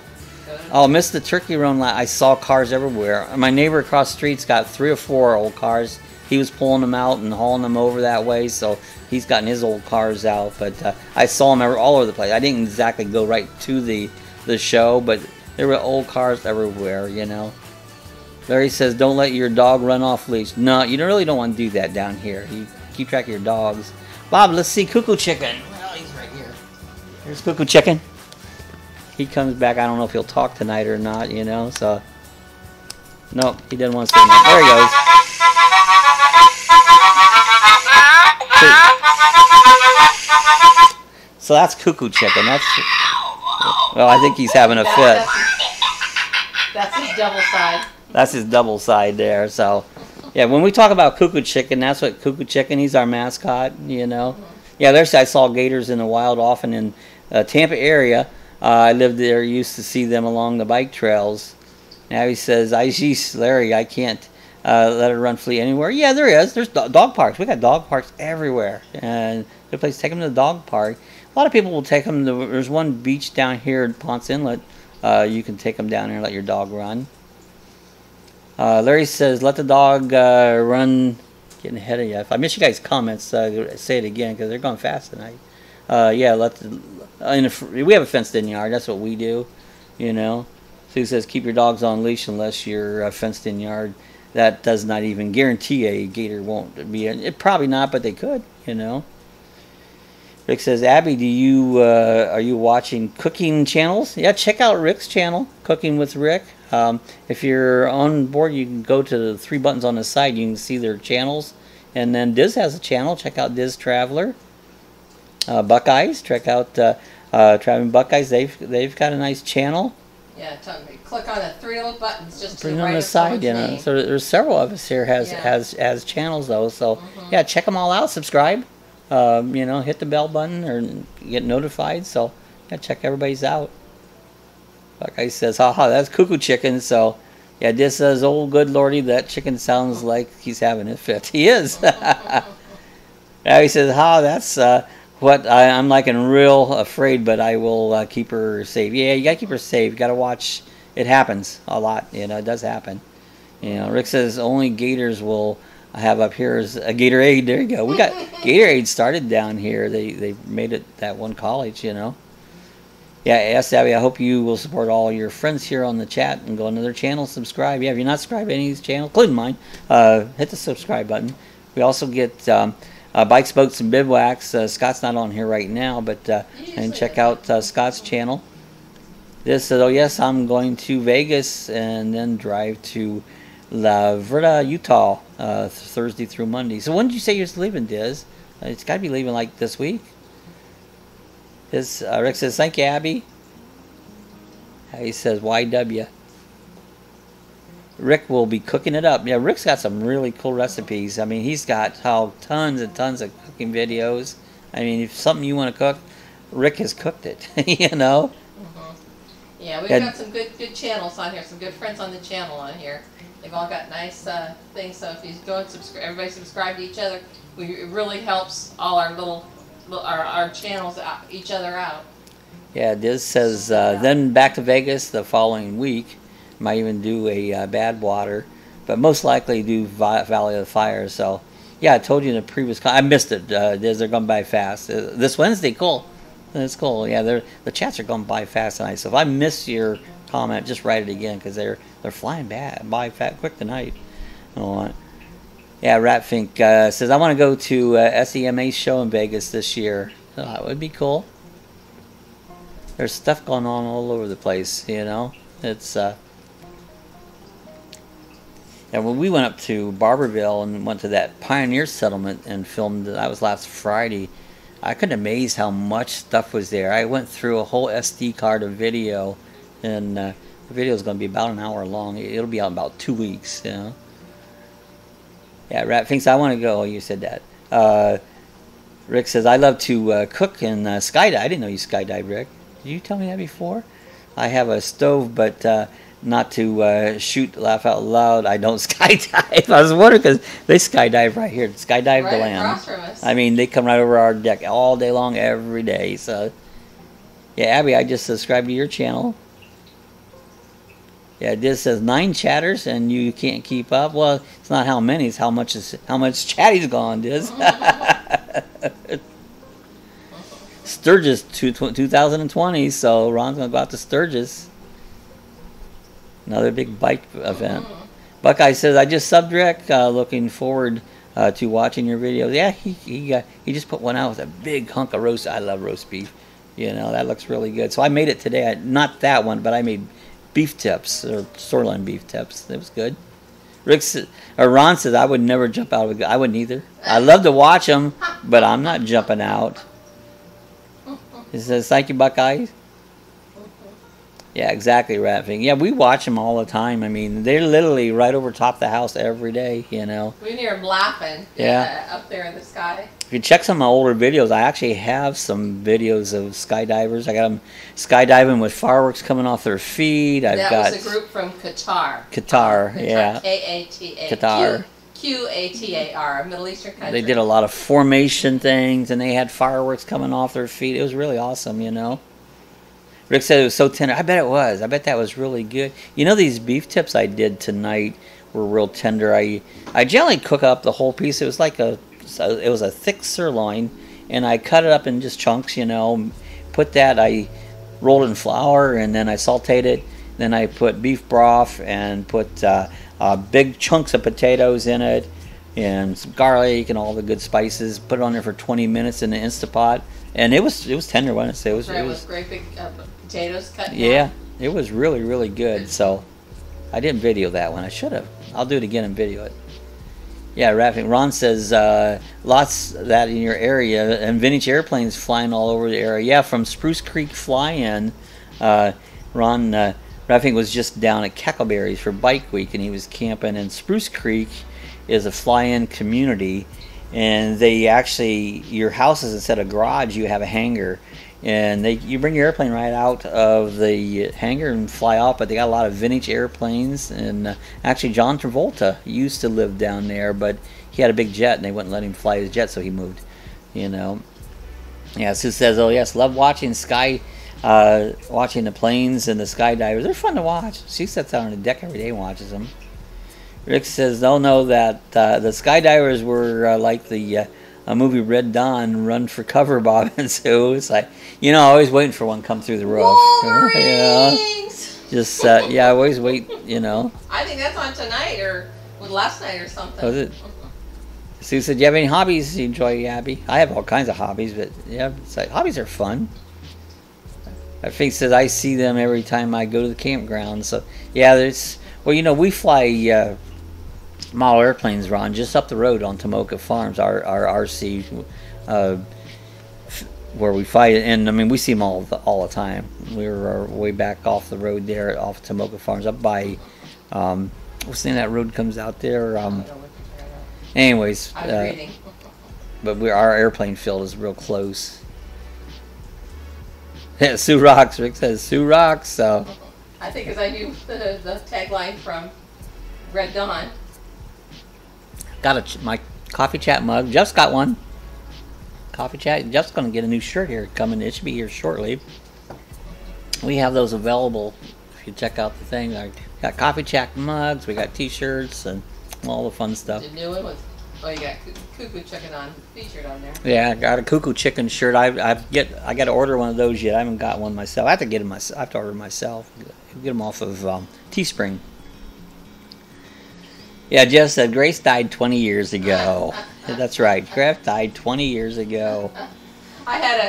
missed the turkey run. I saw cars everywhere. My neighbor across the street's got 3 or 4 old cars. He was pulling them out and hauling them over that way, so he's gotten his old cars out. But I saw them all over the place. I didn't exactly go right to the show, but there were old cars everywhere, Larry says, don't let your dog run off leash. No, you really don't want to do that down here. You keep track of your dogs. Bob, let's see Cuckoo Chicken. Well, he's right here. Here's Cuckoo Chicken. He comes back. I don't know if he'll talk tonight or not, so. Nope, he didn't want to say that. There he goes. So that's Cuckoo Chicken. Well, I think he's having a fit. That's his double side. That's his double side there. So, yeah, when we talk about Cuckoo Chicken, that's what Cuckoo Chicken. He's our mascot. Yeah, I saw gators in the wild often in Tampa area. I lived there. Used to see them along the bike trails. Now he says, Larry, I can't let her run free anywhere. Yeah, there is. There's dog parks. We got dog parks everywhere, and good place to take them to the dog park. A lot of people will take them. There's one beach down here in Ponce Inlet. You can take them down there and let your dog run. Larry says, let the dog run. Getting ahead of you. If I miss you guys' comments, say it again because they're going fast tonight. Yeah, we have a fenced-in yard. That's what we do, you know. Sue says keep your dogs on leash unless you're fenced-in yard. That does not even guarantee a gator won't be in. It probably not, but they could, you know. Rick says, Abby, are you watching cooking channels? Yeah, check out Rick's channel, Cooking with Rick. If you're on board, you can go to the 3 buttons on the side. You can see their channels. And then Diz has a channel. Check out Diz Traveler. Buckeyes, check out Traveling Buckeyes. They've got a nice channel. Yeah, click on the 3 little buttons just to bring the right on the of side, you know. name. So there's several of us here has channels though. So yeah, check them all out. Subscribe. You know, hit the bell button or get notified. So yeah, check everybody's out. Buckeye says, haha, that's cuckoo chicken. So yeah, this says, oh good lordy, that chicken sounds like he's having a fit. He is. Now he says, that's what I'm like and real afraid, but I will keep her safe. Yeah, you gotta keep her safe. You gotta watch. It happens a lot. You know, it does happen. You know, Rick says only gators will have up here is a Gatorade. There you go. We got Gatorade started down here. They made it that one college. You know. Yeah, yes, Abby. I hope you will support all your friends here on the chat and go on to their channel. Subscribe. Yeah, if you're not subscribed to any of these channels, including mine, hit the subscribe button. We also get bikes, boats, and bivouacs. Scott's not on here right now, but and check out Scott's channel. This says, oh yes, I'm going to Vegas and then drive to Lavalier, Utah, Thursday through Monday. So when did you say you're leaving, Diz? It's got to be leaving like this week. This Rick says, thank you, Abby. He says, YW. Rick will be cooking it up. Yeah, Rick's got some really cool recipes. I mean, he's got tons and tons of cooking videos. I mean, if something you want to cook, Rick has cooked it. You know. Yeah, we've got some good channels on here. Some good friends on the channel on here. They've all got nice things. So if you go and everybody subscribe to each other. It really helps all our channels each other out. Yeah, Diz says then back to Vegas the following week. Might even do a Badwater, but most likely do Valley of the Fire. So, yeah, I told you in the previous. I missed it. They're going by fast. This Wednesday, cool. It's cool. Yeah, the chats are going by fast tonight. So if I miss your comment, just write it again because they're flying by quick tonight. Yeah, Ratfink says I want to go to SEMA show in Vegas this year. Oh, that would be cool. There's stuff going on all over the place. You know, it's. And when we went up to Barberville and went to that Pioneer settlement and filmed, that was last Friday, I couldn't amaze how much stuff was there. I went through a whole SD card of video, and the video is going to be about an hour long. It'll be out in about 2 weeks, you know. Yeah, Rat thinks I want to go. Oh, you said that. Rick says, I love to cook and skydive. I didn't know you skydived, Rick. Did you tell me that before? I have a stove, but not to shoot, laugh out loud. I don't skydive. I was wondering because they skydive right here. Skydive right the land. Across from us. I mean, they come right over our deck all day long, every day. So, yeah, Abby, I just subscribed to your channel. Yeah, this says 9 chatters and you can't keep up. Well, it's not how many; it's how much chatty's gone. Diz. Sturgis 2020. So Ron's gonna go out to Sturgis. Another big bike event. Buckeye says, I just subbed Rick. Looking forward to watching your videos. Yeah, he just put one out with a big hunk of roast. I love roast beef. You know, that looks really good. So I made it today. Not that one, but I made beef tips, or sirloin beef tips. It was good. Ron says, I would never jump out of a gun. I wouldn't either. I love to watch them, but I'm not jumping out. He says, thank you, Buckeye. Yeah, exactly, Ratfing. Yeah, we watch them all the time. I mean, they're literally right over top of the house every day, you know. We hear them laughing up there in the sky. If you check some of my older videos, I actually have some videos of skydivers. I got them skydiving with fireworks coming off their feet. That was a group from Qatar. Qatar, yeah. K-A-T-A. Qatar. Q-A-T-A-R, a Middle Eastern country. They did a lot of formation things, and they had fireworks coming off their feet. It was really awesome, you know. Rick said it was so tender. I bet it was. I bet that was really good. You know, these beef tips I did tonight were real tender. I generally cook up the whole piece. It was like it was a thick sirloin, and I cut it up in just chunks, you know. Put that, I rolled it in flour, and then I sauteed it. Then I put beef broth and put big chunks of potatoes in it, and some garlic and all the good spices. Put it on there for 20 minutes in the Instapot, and it was tender, wasn't it? It was great big potatoes cut. Yeah, it was really, really good. So I didn't video that one. I should have. I'll do it again and video it. Yeah, rapping. Ron says lots of that in your area, and vintage airplanes flying all over the area. Yeah, from Spruce Creek Fly-In. Ron Raffing was just down at Cackleberries for Bike Week, and he was camping. And Spruce Creek is a fly-in community, and they actually, your house is instead of garage, you have a hangar, and you bring your airplane right out of the hangar and fly off. But they got a lot of vintage airplanes, and actually John Travolta used to live down there, but he had a big jet and they wouldn't let him fly his jet, so he moved, you know. Yeah, Sue says, oh yes, love watching watching the planes and the skydivers. They're fun to watch. She sits out on the deck every day and watches them. Rick says, don't know that the skydivers were like the movie Red Dawn, Run for Cover, Bob and Sue. It's like, you know, always waiting for one to come through the roof. Warnings! You know? Just, yeah, always wait, you know. I think that's on tonight or last night or something. Was it? Sue said, do you have any hobbies you enjoy, Abby? I have all kinds of hobbies, but yeah, it's like, hobbies are fun. I think says I see them every time I go to the campground. So yeah, there's, well, you know, we fly model airplanes, Ron, just up the road on Tomoka Farms, our RC, where we fly, and I mean we see them all the time. We're way back off the road there, off Tomoka Farms, up by what's the name of that road comes out there? Anyways, but our airplane field is real close. Yeah, Sue rocks. Rick says Sue rocks. So I think because I knew the tagline from Red Dawn. Got my coffee chat mug. Jeff's got one. Coffee chat. Jeff's gonna get a new shirt here coming. It should be here shortly. We have those available. If you check out the thing, I got coffee chat mugs. We got T-shirts and all the fun stuff. The new one was. Oh, you got Cuckoo Chicken featured on there. Yeah, I got a Cuckoo Chicken shirt. I got to order one of those yet. I haven't got one myself. I have to get them myself. I have to order them myself. Get them off of Teespring. Yeah, Jeff said Grace died 20 years ago. That's right. Grace died 20 years ago. I had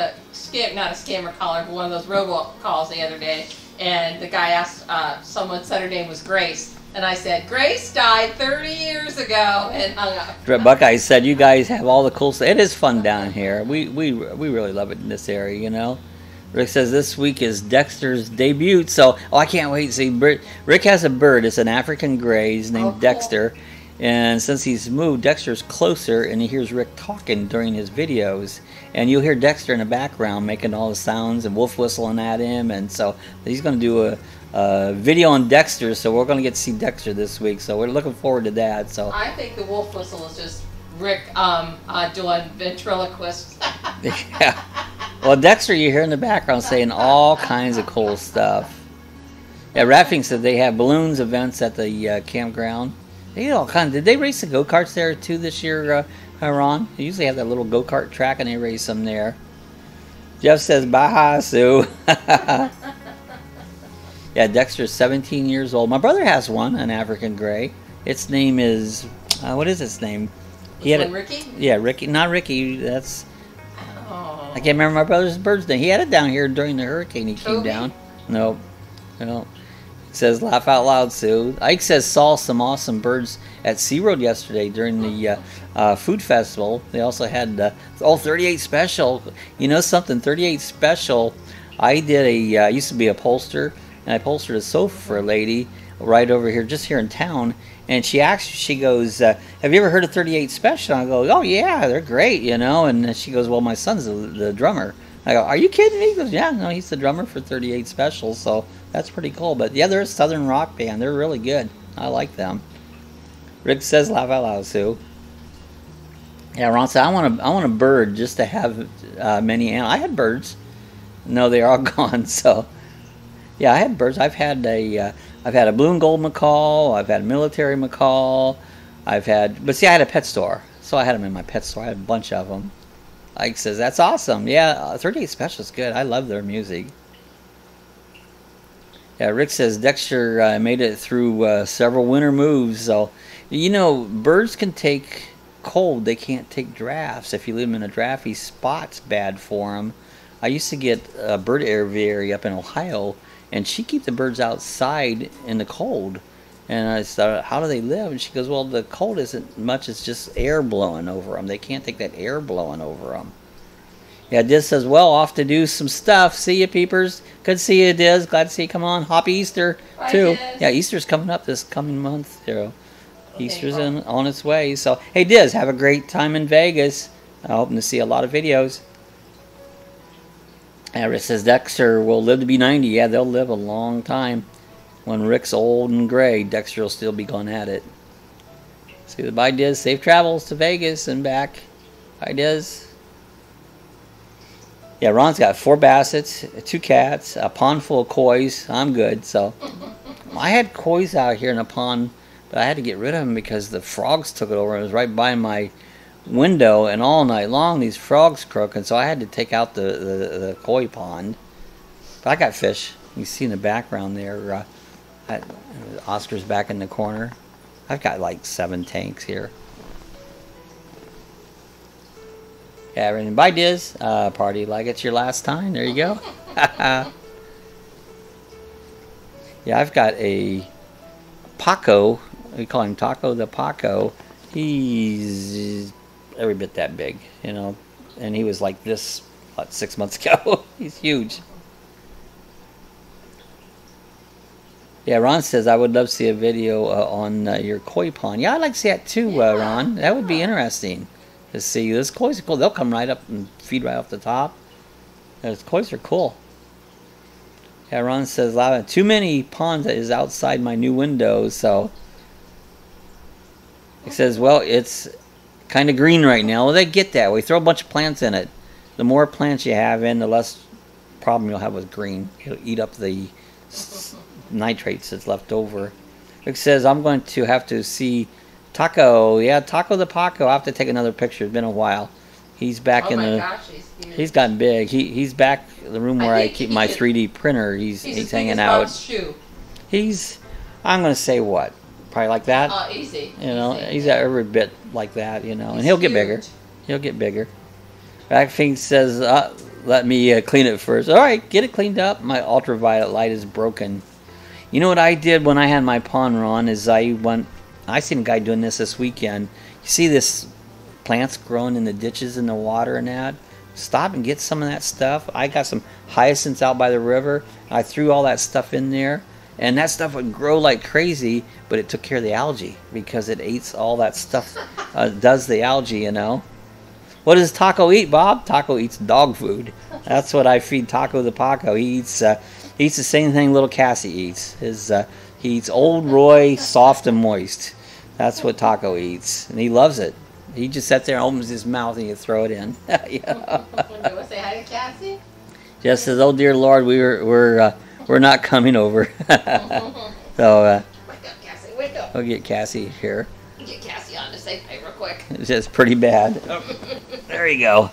a scam, not a scammer caller, but one of those robocalls the other day, and the guy asked, someone said her name was Grace. And I said, Grace died 30 years ago, and hung up. Buckeye said, you guys have all the cool stuff. It is fun down here. We really love it in this area, you know. Rick says this week is Dexter's debut, so I can't wait to see. Rick has a bird. It's an African gray. He's named cool. Dexter. And since he's moved, Dexter's closer, and he hears Rick talking during his videos. And you'll hear Dexter in the background making all the sounds and wolf whistling at him. And so he's going to do a video on Dexter, so we're going to get to see Dexter this week. So we're looking forward to that. So I think the wolf whistle is just Rick doing ventriloquist. Yeah. Well, Dexter, you hear in the background saying all kinds of cool stuff. Yeah, Raffing said they have balloons events at the campground. They did all kinds. Did they race the go-karts there too this year, Ron? They usually have that little go-kart track and they race them there. Jeff says, bye, Sue. Yeah, Dexter's 17 years old. My brother has one, an African gray. Its name is, what is its name? He had Ricky? Yeah, Ricky. Not Ricky. That's, I can't remember my brother's bird's name. He had it down here during the hurricane. He came down. No. It says, laugh out loud, Sue. Ike says, saw some awesome birds at SeaWorld yesterday during the food festival. They also had, 38 Special. You know something, 38 Special. I did I used to be a upholster, and I upholstered a sofa for a lady right over here, just here in town. And she goes, have you ever heard of 38 Special? And I go, oh yeah, they're great, you know. And she goes, well, my son's the drummer. I go, are you kidding me? He goes, yeah, no, he's the drummer for 38 Special, so that's pretty cool. But yeah, they're a southern rock band. They're really good. I like them. Rick says, laugh out loud, Sue. Yeah, Ron said, I want a bird just to have many animals. I had birds. No, they're all gone. So yeah, I had birds. I've had a blue and gold macaw. I've had a military macaw. But see, I had a pet store, so I had them in my pet store. I had a bunch of them. Ike says, that's awesome. Yeah, 38 Special is good. I love their music. Yeah, Rick says, Dexter made it through several winter moves. So, you know, birds can take cold. They can't take drafts. If you leave them in a drafty spot, it's bad for them. I used to get a bird aviary up in Ohio, and she keep the birds outside in the cold. And I thought, how do they live? And she goes, well, the cold isn't much as just air blowing over them. They can't take that air blowing over them. Yeah, Diz says, well, off to do some stuff. See you, peepers. Good to see you, Diz. Glad to see you. Come on. Happy Easter, Bye, too. Diz. Yeah, Easter's coming up this coming month. Easter's on its way. So, hey, Diz, have a great time in Vegas. I'm hoping to see a lot of videos. And Rick says, Dexter will live to be 90. Yeah, they'll live a long time. When Rick's old and gray, Dexter will still be going at it. See, bye, Diz. Safe travels to Vegas and back. Bye, Diz. Yeah, Ron's got 4 bassets, 2 cats, a pond full of koi's. I'm good. So I had koi's out here in a pond, but I had to get rid of them because the frogs took it over. It was right by my window, and all night long these frogs croaking. So I had to take out the koi pond. But I got fish. You see in the background there. Oscar's back in the corner. I've got like 7 tanks here. Yeah, and bye, Diz. Party like it's your last time. There you go. Yeah, I've got a Paco. We call him Taco the Paco. He's every bit that big, you know. And he was like this, what, 6 months ago. He's huge. Yeah, Ron says, I would love to see a video on your koi pond. Yeah, I'd like to see that too, Ron. That would be interesting to see. Those koi's are cool. They'll come right up and feed right off the top. Those koi's are cool. Yeah, Ron says, too many ponds is outside my new window, so. He says, well, it's kind of green right now. Well, they get that. We throw a bunch of plants in it. The more plants you have in, the less problem you'll have with green. It'll eat up the nitrates that's left over. Rick says, I'm going to have to see Taco. Yeah, Taco the Paco. I'll have to take another picture. It's been a while. He's back in the... Gosh, he's gotten big. He's back in the room where I keep my 3D printer. He's hanging out. Shoe. He's, I'm going to say what? Probably like that? Easy. You know, easy. he's every bit like that, you know. And he'll get bigger. He'll get bigger. Backfink says, let me clean it first. All right, get it cleaned up. My ultraviolet light is broken. You know what I did when I had my pond, Ron, is I seen a guy doing this weekend. You see this plants growing in the ditches in the water and that? Stop and get some of that stuff. I got some hyacinths out by the river. I threw all that stuff in there. And that stuff would grow like crazy, but it took care of the algae because it eats all that stuff, does the algae, you know. What does Taco eat, Bob? Taco eats dog food. That's what I feed Taco the Paco. He eats the same thing little Cassie eats. He eats Old Roy, soft and moist. That's what Taco eats, and he loves it. He just sits there and opens his mouth and you throw it in. Yeah. You want to say hi to Cassie? Just says, "Oh dear Lord, we're not coming over." So wake up, Cassie. Wake up. we'll get Cassie here. Get Cassie on to say hey real quick. It's just pretty bad. There you go.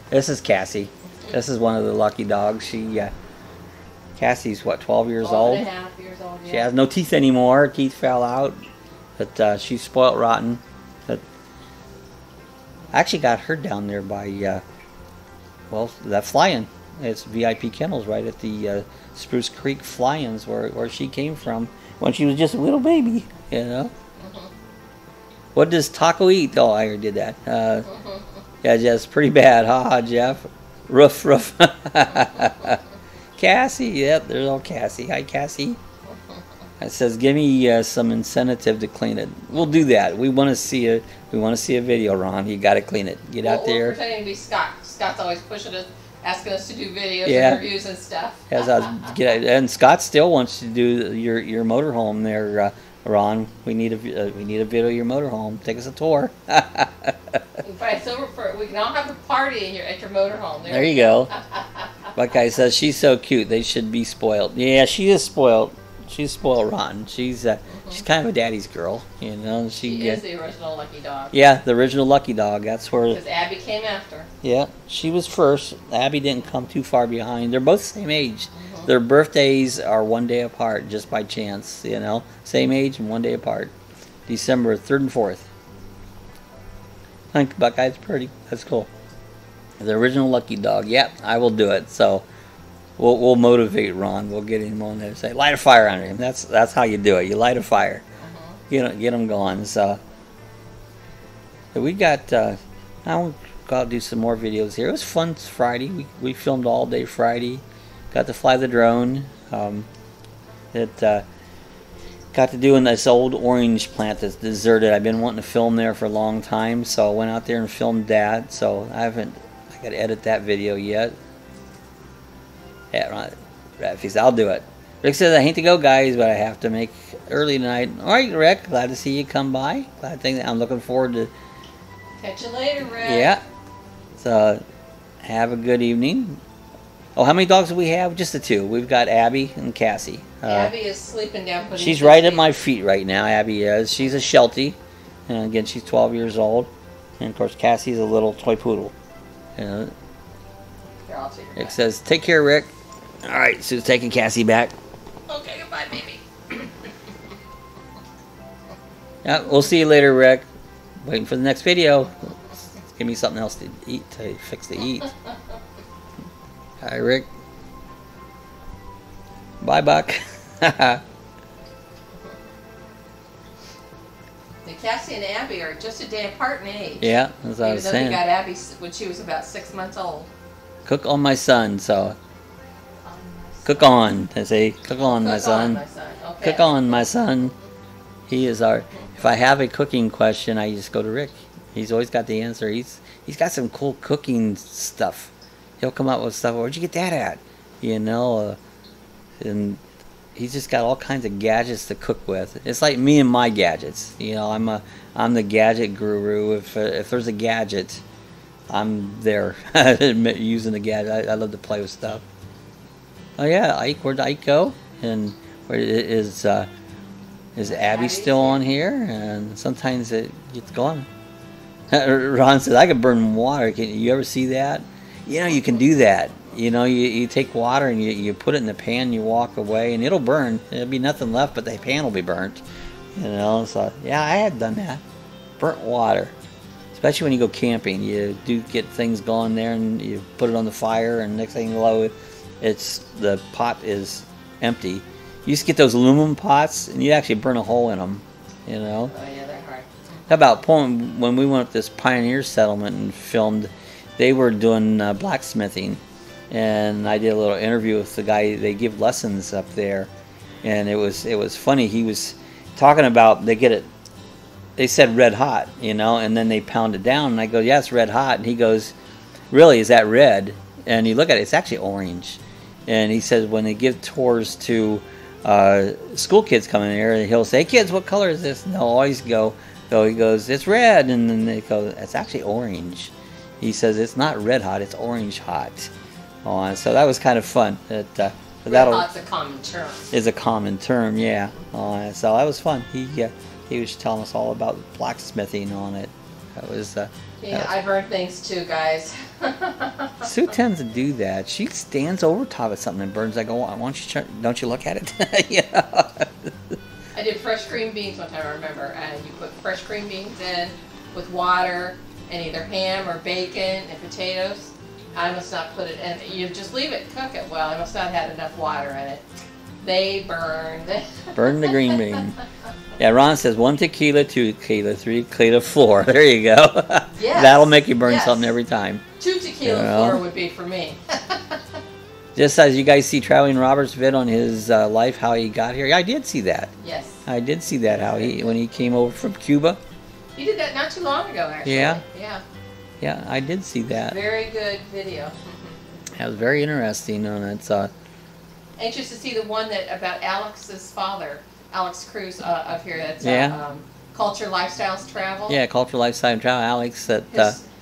This is Cassie. This is one of the lucky dogs. Cassie's what, 12 years old? 12 and a half years old. Yeah. She has no teeth anymore. Her teeth fell out, but she's spoiled rotten. But I actually got her down there by that fly-in. It's VIP Kennels right at the Spruce Creek fly-ins where she came from when she was just a little baby, you know. What does Taco eat? Oh, I already did that. Yeah, just pretty bad. Ha, Jeff. Roof. Cassie, yep, there's old Cassie. Hi, Cassie. It says, give me some incentive to clean it. We'll do that. We want to see a video, Ron. You got to clean it. Get out there. We're pretending to be Scott. Scott's always pushing us, asking us to do videos and reviews and stuff. And Scott still wants to do your motorhome there, Ron. We need a video of your motorhome. Take us a tour. We can all have a party at your motorhome. There you go. Like I said, she's so cute. They should be spoiled. Yeah, she is spoiled. She's spoiled rotten. She's kind of a daddy's girl, you know. She is the original lucky dog. Yeah, the original lucky dog. That's where. Because Abby came after. Yeah, she was first. Abby didn't come too far behind. They're both the same age. Their birthdays are 1 day apart, just by chance, you know. Same age and 1 day apart. December 3rd and 4th. I think Buckeye's pretty. That's cool. The original lucky dog. Yep, I will do it. So we'll motivate Ron. We'll get him on there and say, light a fire under him. That's how you do it. You light a fire. Get him going. So we got. I will go out and do some more videos here. It was fun Friday. We filmed all day Friday. Got to fly the drone. Got to do in this old orange plant that's deserted. I've been wanting to film there for a long time, so I went out there and filmed that. So I got to edit that video yet. Yeah, right. I'll do it. Rick says I hate to go, guys, but I have to make early tonight. All right, Rick. Glad to see you come by. I'm looking forward to. Catch you later, Rick. Yeah. So have a good evening. Oh, how many dogs do we have? Just the two. We've got Abby and Cassie. Abby is sleeping down. She's right at my feet right now. Abby is. She's a Sheltie. And again, she's 12 years old. And of course, Cassie's a little toy poodle. Here, I'll take her Rick back. says, take care, Rick. All right, Sue's taking Cassie back. Okay, goodbye, baby. Yeah, we'll see you later, Rick. Waiting for the next video. Give me something else to eat, to fix to eat. Hi, Rick. Bye, Buck. The Cassie and Abby are just a day apart in age. Yeah, that's what I was Even though saying. we got Abby when she was about 6 months old. Cook on my son, so. Cook on. I say, cook on, my son. Okay. Cook on, my son. He is our. If I have a cooking question, I just go to Rick. He's always got the answer. He's got some cool cooking stuff. He'll come up with stuff. Where'd you get that at? You know, and he's just got all kinds of gadgets to cook with. It's like me and my gadgets. You know, I'm the gadget guru. If there's a gadget, I'm there using the gadget. I love to play with stuff. Oh yeah, Ike. Where'd Ike go? And where is Abby still on here? And sometimes it gets gone. Ron says I could burn water. Can you ever see that? You know, you can do that. You know, you take water and you put it in the pan, you walk away, and it'll burn. There'll be nothing left, but the pan will be burnt. You know, so yeah, I had done that. Burnt water. Especially when you go camping. You do get things going there, and you put it on the fire, and next thing you know, the pot is empty. You used to get those aluminum pots, and you actually burn a hole in them. You know. Oh yeah, they're hard. How about when we went to this pioneer settlement and filmed? They were doing blacksmithing, and I did a little interview with the guy. They give lessons up there, and it was funny. He was talking about they said red hot, you know, and then they pound it down, and I go, yeah, it's red hot, and he goes, really, is that red? And you look at it, it's actually orange. And he says when they give tours to school kids coming here, he'll say, hey, kids, what color is this? And they'll always go, he goes, it's red, and then they go, it's actually orange. He says it's not red hot, it's orange hot. So that was kind of fun. Red hot's a common term. Is a common term, yeah. So that was fun. He was telling us all about blacksmithing on it. That was. Yeah, I burn things too, guys. Sue tends to do that. She stands over top of something and burns. I go, why don't you look at it? Yeah. I did fresh green beans one time, I remember, and you put fresh green beans in with water and either ham or bacon and potatoes. I must not put it in. You just leave it, cook it well. I must not have had enough water in it. They burned. Burn the green bean. Yeah, Ron says 1 tequila, 2 tequila, 3 tequila, 4. There you go. Yes. That'll make you burn something every time. 2 tequila, 4 would be for me. Just as you guys see Traveling Robert's vid on his life, how he got here. Yeah, I did see that. Yes. I did see that, when he came over from Cuba. He did that not too long ago, actually. Yeah. Yeah. Yeah, I did see that. Very good video. That was very interesting on it. Anxious to see the one about Alex's father, Alex Cruz up here. That's Culture Lifestyles Travel. Yeah, Culture Lifestyle Travel. Alex,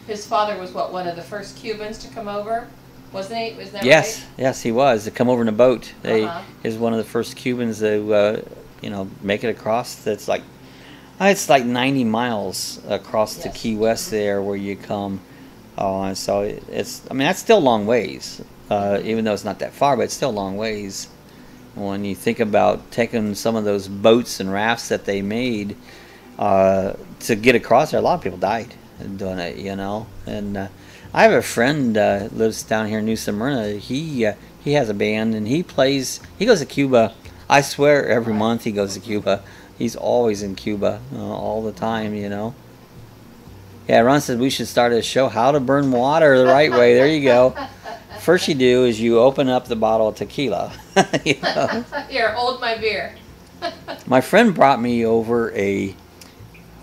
his father was one of the first Cubans to come over, Wasn't he? Was that Yes, right? yes, he was. To come over in a boat. They Uh-huh. is one of the first Cubans to you know, make it across. That's like it's like 90 miles across to Yes. Key West there where you come. And so it's, I mean, that's still a long ways, even though it's not that far, but it's still a long ways. When you think about taking some of those boats and rafts that they made to get across there, a lot of people died doing it, you know. And I have a friend lives down here in New Smyrna. He has a band and he goes to Cuba. I swear every month he goes to Cuba. He's always in Cuba all the time, you know. Yeah, Ron says we should start a show, how to burn water the right way. There you go. First you do is you open up the bottle of tequila. You know? Here, hold my beer. My friend brought me over it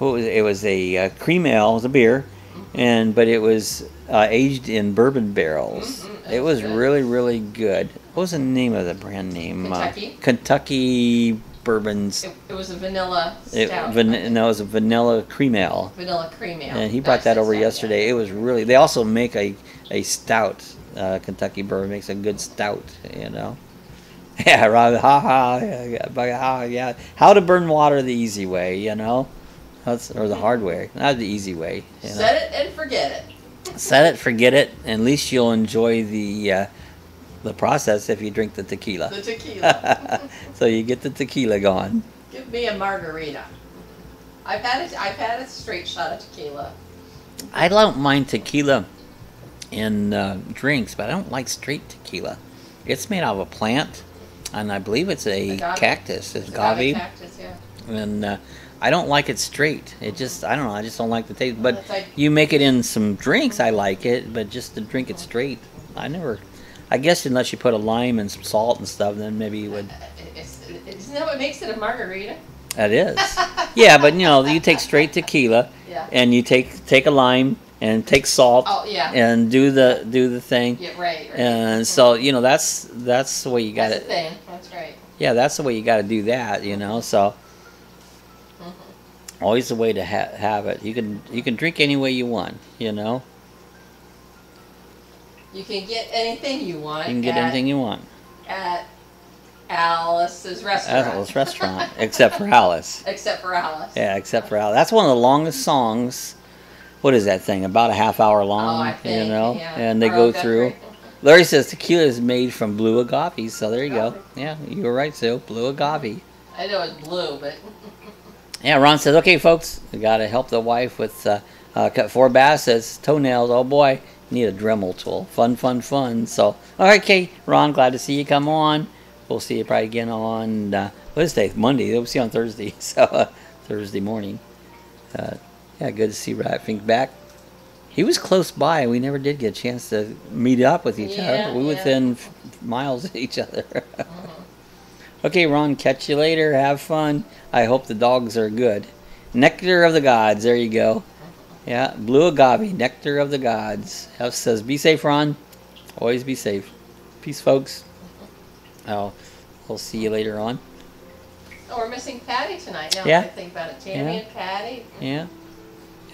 was a cream ale, it was a beer, but it was aged in bourbon barrels. It was good. really, really good. What was the name of the brand name? Kentucky? Kentucky bourbons. It was a vanilla stout. No, it was a vanilla cream ale. Vanilla cream ale. And he brought that over yesterday. It was really. They also make a stout. Kentucky bourbon makes a good stout. You know. Yeah, Rob. Yeah. How to burn water the easy way. You know, or the hard way. Not the easy way. You know? Set it and forget it. Set it, forget it. And at least you'll enjoy the process if you drink the tequila. The tequila. So you get the tequila going. Give me a margarita. I've had a straight shot of tequila. I don't mind tequila in drinks, but I don't like straight tequila. It's made out of a plant, and I believe it's a Agave? cactus. It's Agave agave, cactus, yeah. and I don't like it straight. It just, I don't know, I just don't like the taste. But That's like- you make it in some drinks, I like it, but just to drink it straight, I guess unless you put a lime and some salt and stuff, then maybe you would. Isn't that what makes it a margarita? That is. Yeah, but you know, you take straight tequila, Yeah. and you take a lime and take salt, Oh, yeah. and do the thing. Yeah, right. And so, you know, that's the way you got That's it. the thing. That's right. Yeah, that's the way you got to do that, you know. So always the way to have it. You can drink any way you want, you know. You can get anything you want. You can get anything you want at Alice's restaurant. Alice's restaurant, except for Alice. Except for Alice. Yeah, except for Alice. That's one of the longest songs. What is that thing? About a half hour long, I think, you know. yeah. And they Earl go through. Guthrie. Larry says tequila is made from blue agave, so there you go. Yeah, you were right, Sue. Blue agave. I know it's blue, but Yeah, Ron says, okay, folks, we got to help the wife with cut 4 bass. Says toenails. Oh boy, need a Dremel tool. Fun, fun, fun. So, all right, okay, Ron, glad to see you come on. We'll see you probably again on what is today? Monday. We'll see you on Thursday. So Thursday morning. Yeah, good to see Rat Fink back. He was close by. We never did get a chance to meet up with each Yeah, other. We were yeah. within miles of each other. Okay, Ron, catch you later. Have fun. I hope the dogs are good. Nectar of the gods. There you go. Yeah, blue agave. Nectar of the gods. F says, be safe, Ron. Always be safe. Peace, folks. We'll see you later on. oh, we're missing Patty tonight. Now Yeah. that I think about it, Tammy Yeah. and Patty. Yeah.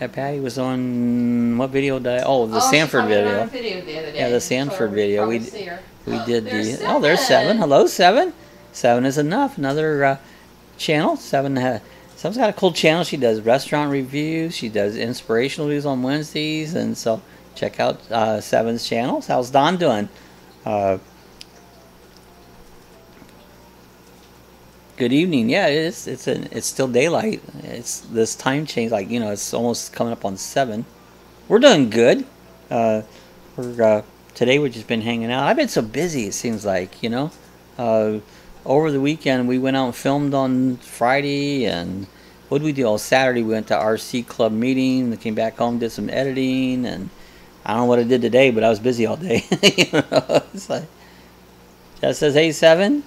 Yeah, Patty was on, what video did I, oh, the she Sanford commented on video. a video the other day. Yeah, the Sanford So video. probably We see her. We did There's the, oh, there's 7. 7. Hello, 7. 7 is enough. Another channel. 7 Seven's got a cool channel. She does restaurant reviews. She does inspirational reviews on Wednesdays. And so check out 7's channels. How's Don doing? Good evening. Yeah, it's still daylight. It's this time change, like, you know, it's almost coming up on 7. We're doing good. Today we've just been hanging out. I've been so busy, it seems like, you know. Over the weekend we went out and filmed on Friday, and what did we do? On Saturday we went to RC Club meeting, and came back home, did some editing, and I don't know what I did today, but I was busy all day. You know, it's like, Jess says, hey, 7.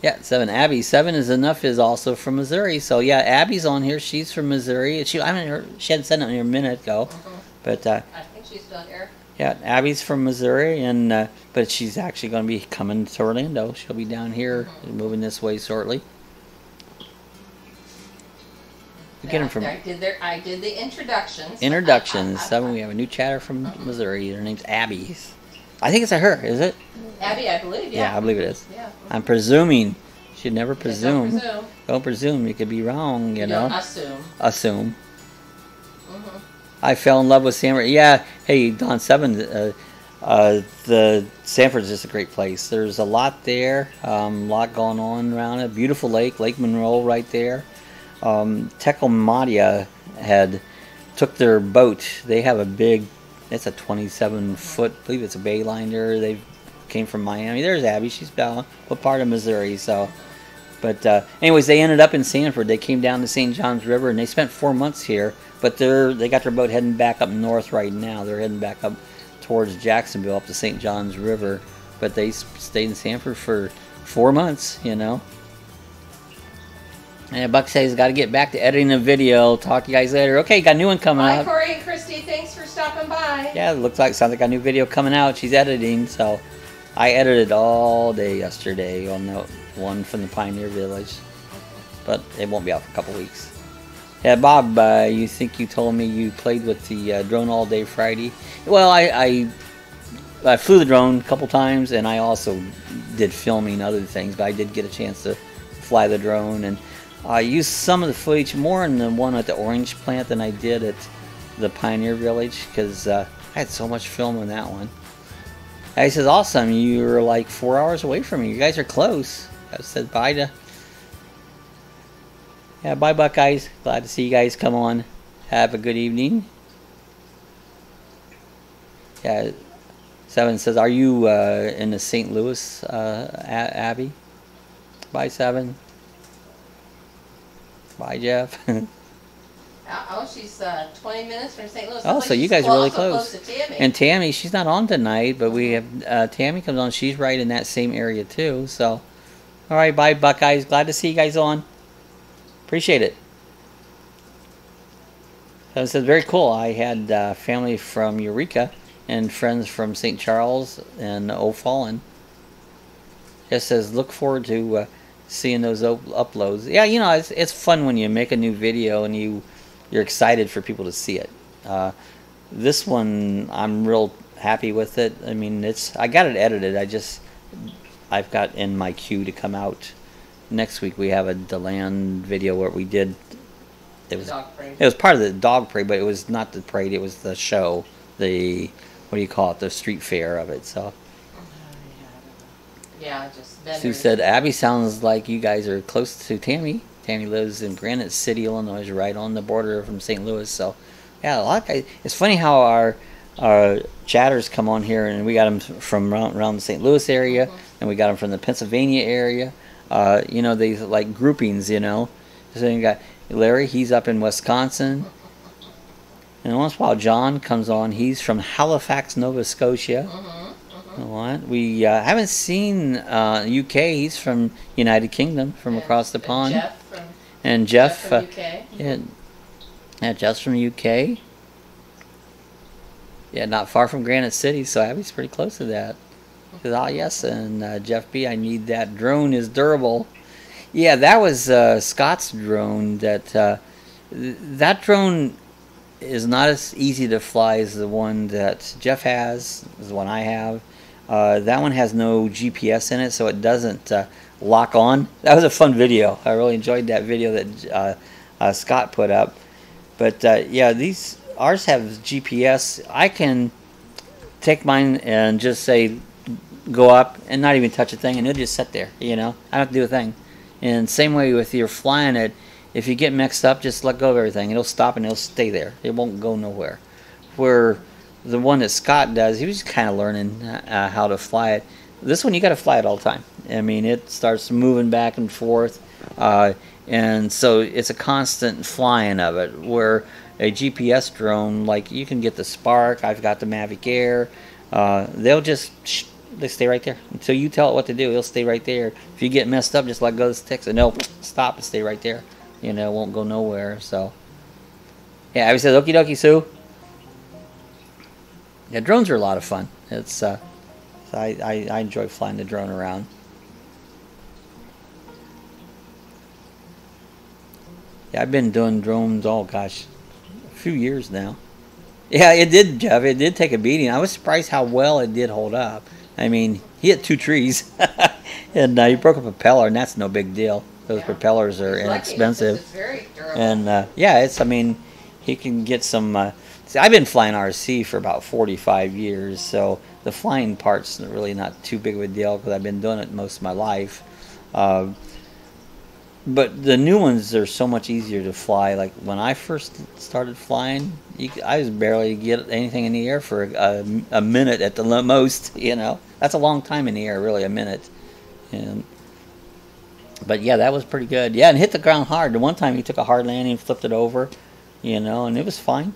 Yeah, 7. Abby, 7 is enough is also from Missouri. So yeah, Abby's on here. She's from Missouri. She hadn't said it here a minute ago, but I think she's done here. yeah, Abby's from Missouri, and but she's actually going to be coming to Orlando. She'll be down here, moving this way shortly. We get them from I did the introductions. introductions. We have a new chatter from Missouri. Her name's Abby. I think it's a her. Is it? Abby, I believe. Yeah. Yeah, I believe it is. Yeah. I'm presuming. Should never presume. Don't presume. Don't presume. You could be wrong. You know. Don't assume. Assume. I fell in love with Sanford. Yeah. Hey, Don Seven. The Sanford's just a great place. There's a lot there. A lot going on around it. Beautiful lake, Lake Monroe, right there. Tekomadia took their boat. They have a big. It's a 27-foot. I believe it's a bay liner. They came from Miami. There's Abby. She's down. What part of Missouri? So. But anyways, they ended up in Sanford. They came down the St. Johns River, and they spent 4 months here. But they got their boat heading back up north right now. They're heading back up towards Jacksonville, up the St. Johns River. But they stayed in Sanford for 4 months, you know. And Buck says, got to get back to editing a video. Talk to you guys later. Okay, got a new one coming Bye, out. Corey and Christy. Thanks for stopping by. Yeah, it looks like, sounds like a new video coming out. She's editing, so I edited all day yesterday on the one from the Pioneer Village, but it won't be out for a couple weeks. Yeah, Bob, you think you told me you played with the drone all day Friday? Well, I flew the drone a couple times, and I also did filming other things, but I did get a chance to fly the drone, and I used some of the footage more in the one at the orange plant than I did at the Pioneer Village, because I had so much film on that one. He says, awesome, you're like 4 hours away from me. You guys are close. I said bye to... Yeah, bye, Buckeyes. Glad to see you guys come on. Have a good evening. Yeah, Seven says, are you in the St. Louis, Abby? Bye, Seven. Bye, Jeff. Oh, she's 20 minutes from St. Louis. Oh, Looks so like you she's guys are really close close. to Tammy. And Tammy, she's not on tonight, but we have Tammy comes on. She's right in that same area too. So, all right, bye, Buckeyes. Glad to see you guys on. Appreciate it. So it says, very cool. I had family from Eureka and friends from St. Charles and O'Fallon. It says, look forward to seeing those uploads. Yeah, you know, it's fun when you make a new video and you're excited for people to see it. This one, I'm real happy with it. I mean, I got it edited. I've got in my queue to come out next week. We have a DeLand video where we did. It was part of the dog parade, but it was not the parade. It was the show. The what do you call it? The street fair of it. So. Yeah, just vendors. Sue said, Abby sounds like you guys are close to Tammy. Tammy lives in Granite City, Illinois, right on the border from St. Louis. So, yeah, a lot of guys. It's funny how our chatters come on here, and we got them from around the St. Louis area, and we got them from the Pennsylvania area. You know, these like groupings, you know. So you got Larry, he's up in Wisconsin. And once in a while, John comes on. He's from Halifax, Nova Scotia. What? We haven't seen UK. He's from United Kingdom, from across the pond. Jeff from UK. Yeah, Jeff's from UK. Yeah, not far from Granite City, so Abby's pretty close to that. She says, yes, and Jeff B, I need that drone is durable. Yeah, that was Scott's drone. That drone is not as easy to fly as the one that Jeff has, as the one I have. That one has no GPS in it, so it doesn't lock on. That was a fun video. I really enjoyed that video that Scott put up. But yeah, ours have GPS. I can take mine and just say go up and not even touch a thing, and it'll just sit there. You know, I don't have to do a thing. And same way with your flying it, if you get mixed up, just let go of everything. It'll stop and it'll stay there. It won't go nowhere. Where the one that Scott does, he was just kind of learning how to fly it. This one, you got to fly it all the time. I mean, it starts moving back and forth, and so it's a constant flying of it. Where a GPS drone, like you can get the Spark, I've got the Mavic Air, they stay right there until you tell it what to do. It'll stay right there. If you get messed up, just let go of the sticks and it'll stop and stay right there. You know, it won't go nowhere. So, yeah, I said, okie dokie, Sue. Yeah, drones are a lot of fun. It's I enjoy flying the drone around. Yeah, I've been doing drones, oh gosh, a few years now. Yeah, it did, Jeff. It did take a beating. I was surprised how well it did hold up. I mean, he hit 2 trees, and he broke a propeller, and that's no big deal. Those propellers are inexpensive. It's very durable. And yeah, it's. I mean, he can get some. See, I've been flying RC for about 45 years, so the flying part's really not too big of a deal because I've been doing it most of my life. But the new ones are so much easier to fly. Like when I first started flying, I was barely get anything in the air for a minute at the most. You know, that's a long time in the air, really, a minute. But yeah, that was pretty good. Yeah, and hit the ground hard. The one time he took a hard landing and flipped it over, you know, and it was fine.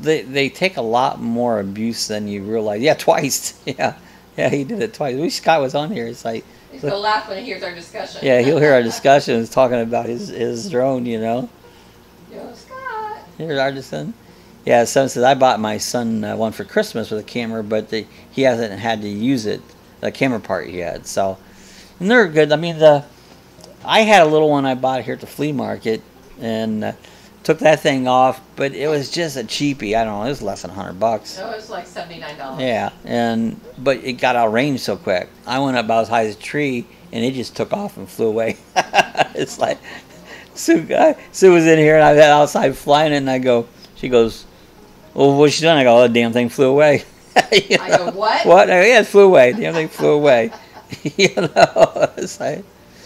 They take a lot more abuse than you realize. Yeah, twice. Yeah, he did it twice. I wish Scott was on here. It's like. He's going to laugh when he hears our discussion. Yeah, he'll hear our discussions talking about his drone, you know. Yo, Scott. Here's our son. Yeah, son says, I bought my son one for Christmas with a camera, but he hasn't had to use it, the camera part yet. So, and they're good. I mean, I had a little one I bought here at the flea market, and took that thing off, but it was just a cheapie. I don't know, it was less than $100. No, it was like $79. Yeah, but it got out of range so quick. I went up about as high as a tree, and it just took off and flew away. It's like, Sue was in here, and I was outside flying it, and she goes, well, what's she doing? I go, oh, the damn thing flew away. You know? I go, what? What? Yeah, it flew away. The damn thing flew away. You know, it's like,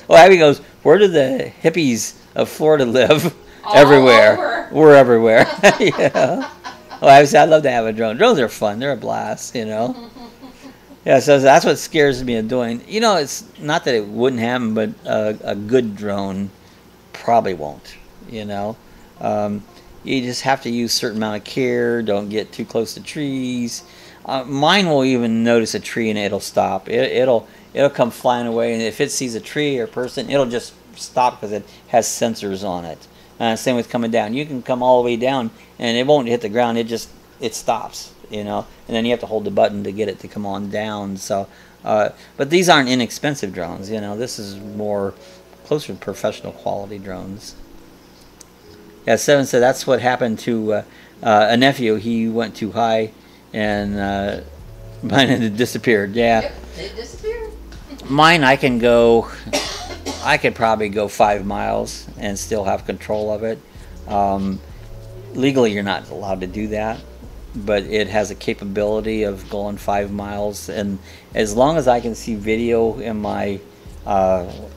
well, Abby goes, where do the hippies of Florida live? Everywhere. We're everywhere. Yeah. Well, I'd love to have a drone. Drones are fun. They're a blast, you know. Yeah, so that's what scares me of doing. You know, it's not that it wouldn't happen, but a good drone probably won't, you know. You just have to use a certain amount of care. Don't get too close to trees. Mine will even notice a tree and it'll stop. It'll come flying away, and if it sees a tree or person, it'll just stop because it has sensors on it. Same with coming down. You can come all the way down, and it won't hit the ground. It stops, you know. And then you have to hold the button to get it to come on down. So, but these aren't inexpensive drones, you know. This is more closer to professional quality drones. Yeah, Seven said that's what happened to a nephew. He went too high, and mine disappeared. Yeah. Yep, it disappeared. Mine, I could probably go 5 miles and still have control of it. Legally, you're not allowed to do that, but it has a capability of going 5 miles. And as long as I can see video in my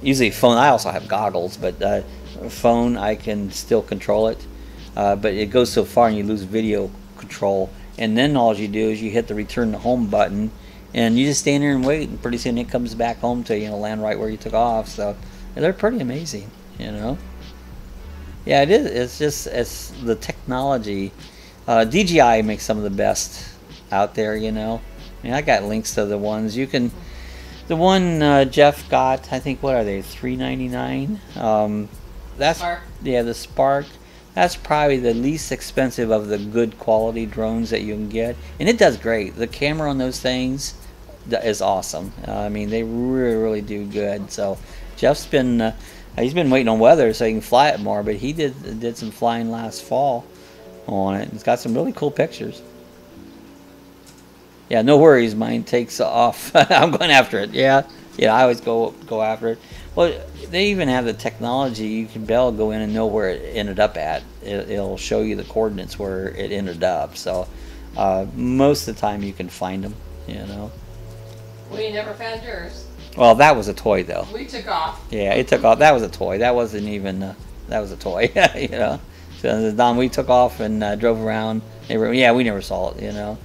usually phone, I also have goggles, but phone, I can still control it. But it goes so far and you lose video control. And then all you do is you hit the return to home button, and you just stand there and wait, and pretty soon it comes back home to you, and land right where you took off. So they're pretty amazing, you know. Yeah, it is. It's the technology. DJI makes some of the best out there, you know. I mean, I got links to the ones you can. The one Jeff got, I think, what are they? $399. That's Spark. Yeah, the Spark. That's probably the least expensive of the good quality drones that you can get, and it does great. The camera on those things is awesome. I mean, they really do good. So Jeff's been he's been waiting on weather so he can fly it more, but he did some flying last fall on it. It's got some really cool pictures. Yeah, no worries. Mine takes off. I'm going after it. Yeah, I always go after it. Well, they even have the technology. You can go in and know where it ended up at. It'll show you the coordinates where it ended up. So most of the time you can find them, you know. We never found yours. Well, that was a toy, though. We took off. Yeah, it took off. That was a toy. That wasn't even, that was a toy, you know. So, Don, we took off and drove around. Yeah, we never saw it, you know.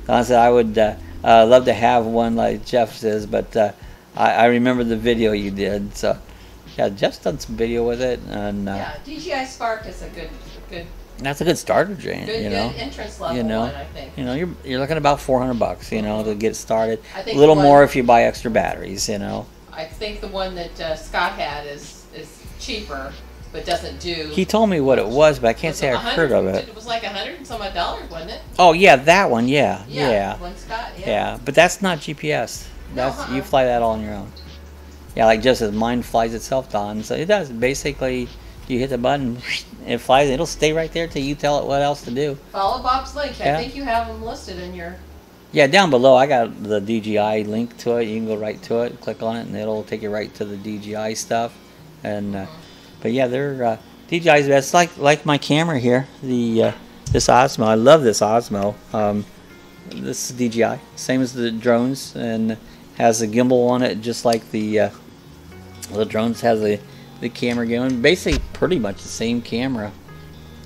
Don said, I would love to have one like Jeff says, but I remember the video you did. So, yeah, Jeff's done some video with it. And yeah, DJI Spark is a good. That's a good starter drone, you know. Good entrance level one, I think. You know, you're looking about $400, you know, to get started. I think a little more if you buy extra batteries, you know. I think the one that Scott had is cheaper, but doesn't do. He told me what it was, but I can't say I've heard of it. It was like $100 and some odd dollars, wasn't it? Oh yeah, that one, yeah. One Scott, yeah. But that's not GPS. That's you fly that all on your own. Yeah, like just as mine flies itself, Don. So it does basically. You hit the button, it flies. It'll stay right there till you tell it what else to do. Follow Bob's link. Yeah. I think you have them listed in your... Yeah, down below I got the DJI link to it. You can go right to it, click on it, and it'll take you right to the DJI stuff. And but yeah, they're DJI's best. Like my camera here, the this Osmo. I love this Osmo. This is DJI, same as the drones, and has a gimbal on it, just like the drones has the camera gimbal. Basically, pretty much the same camera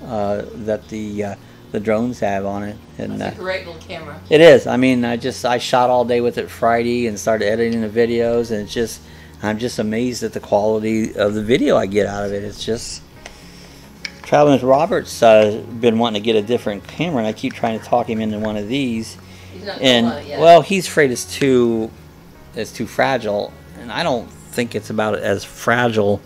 that the drones have on it. And that's a great little camera. It is. I mean, I shot all day with it Friday and started editing the videos, and I'm just amazed at the quality of the video I get out of it. It's just traveling with Robert's been wanting to get a different camera, and I keep trying to talk him into one of these. He's not And on it yet. well, he's afraid it's too fragile, and I don't think it's about as fragile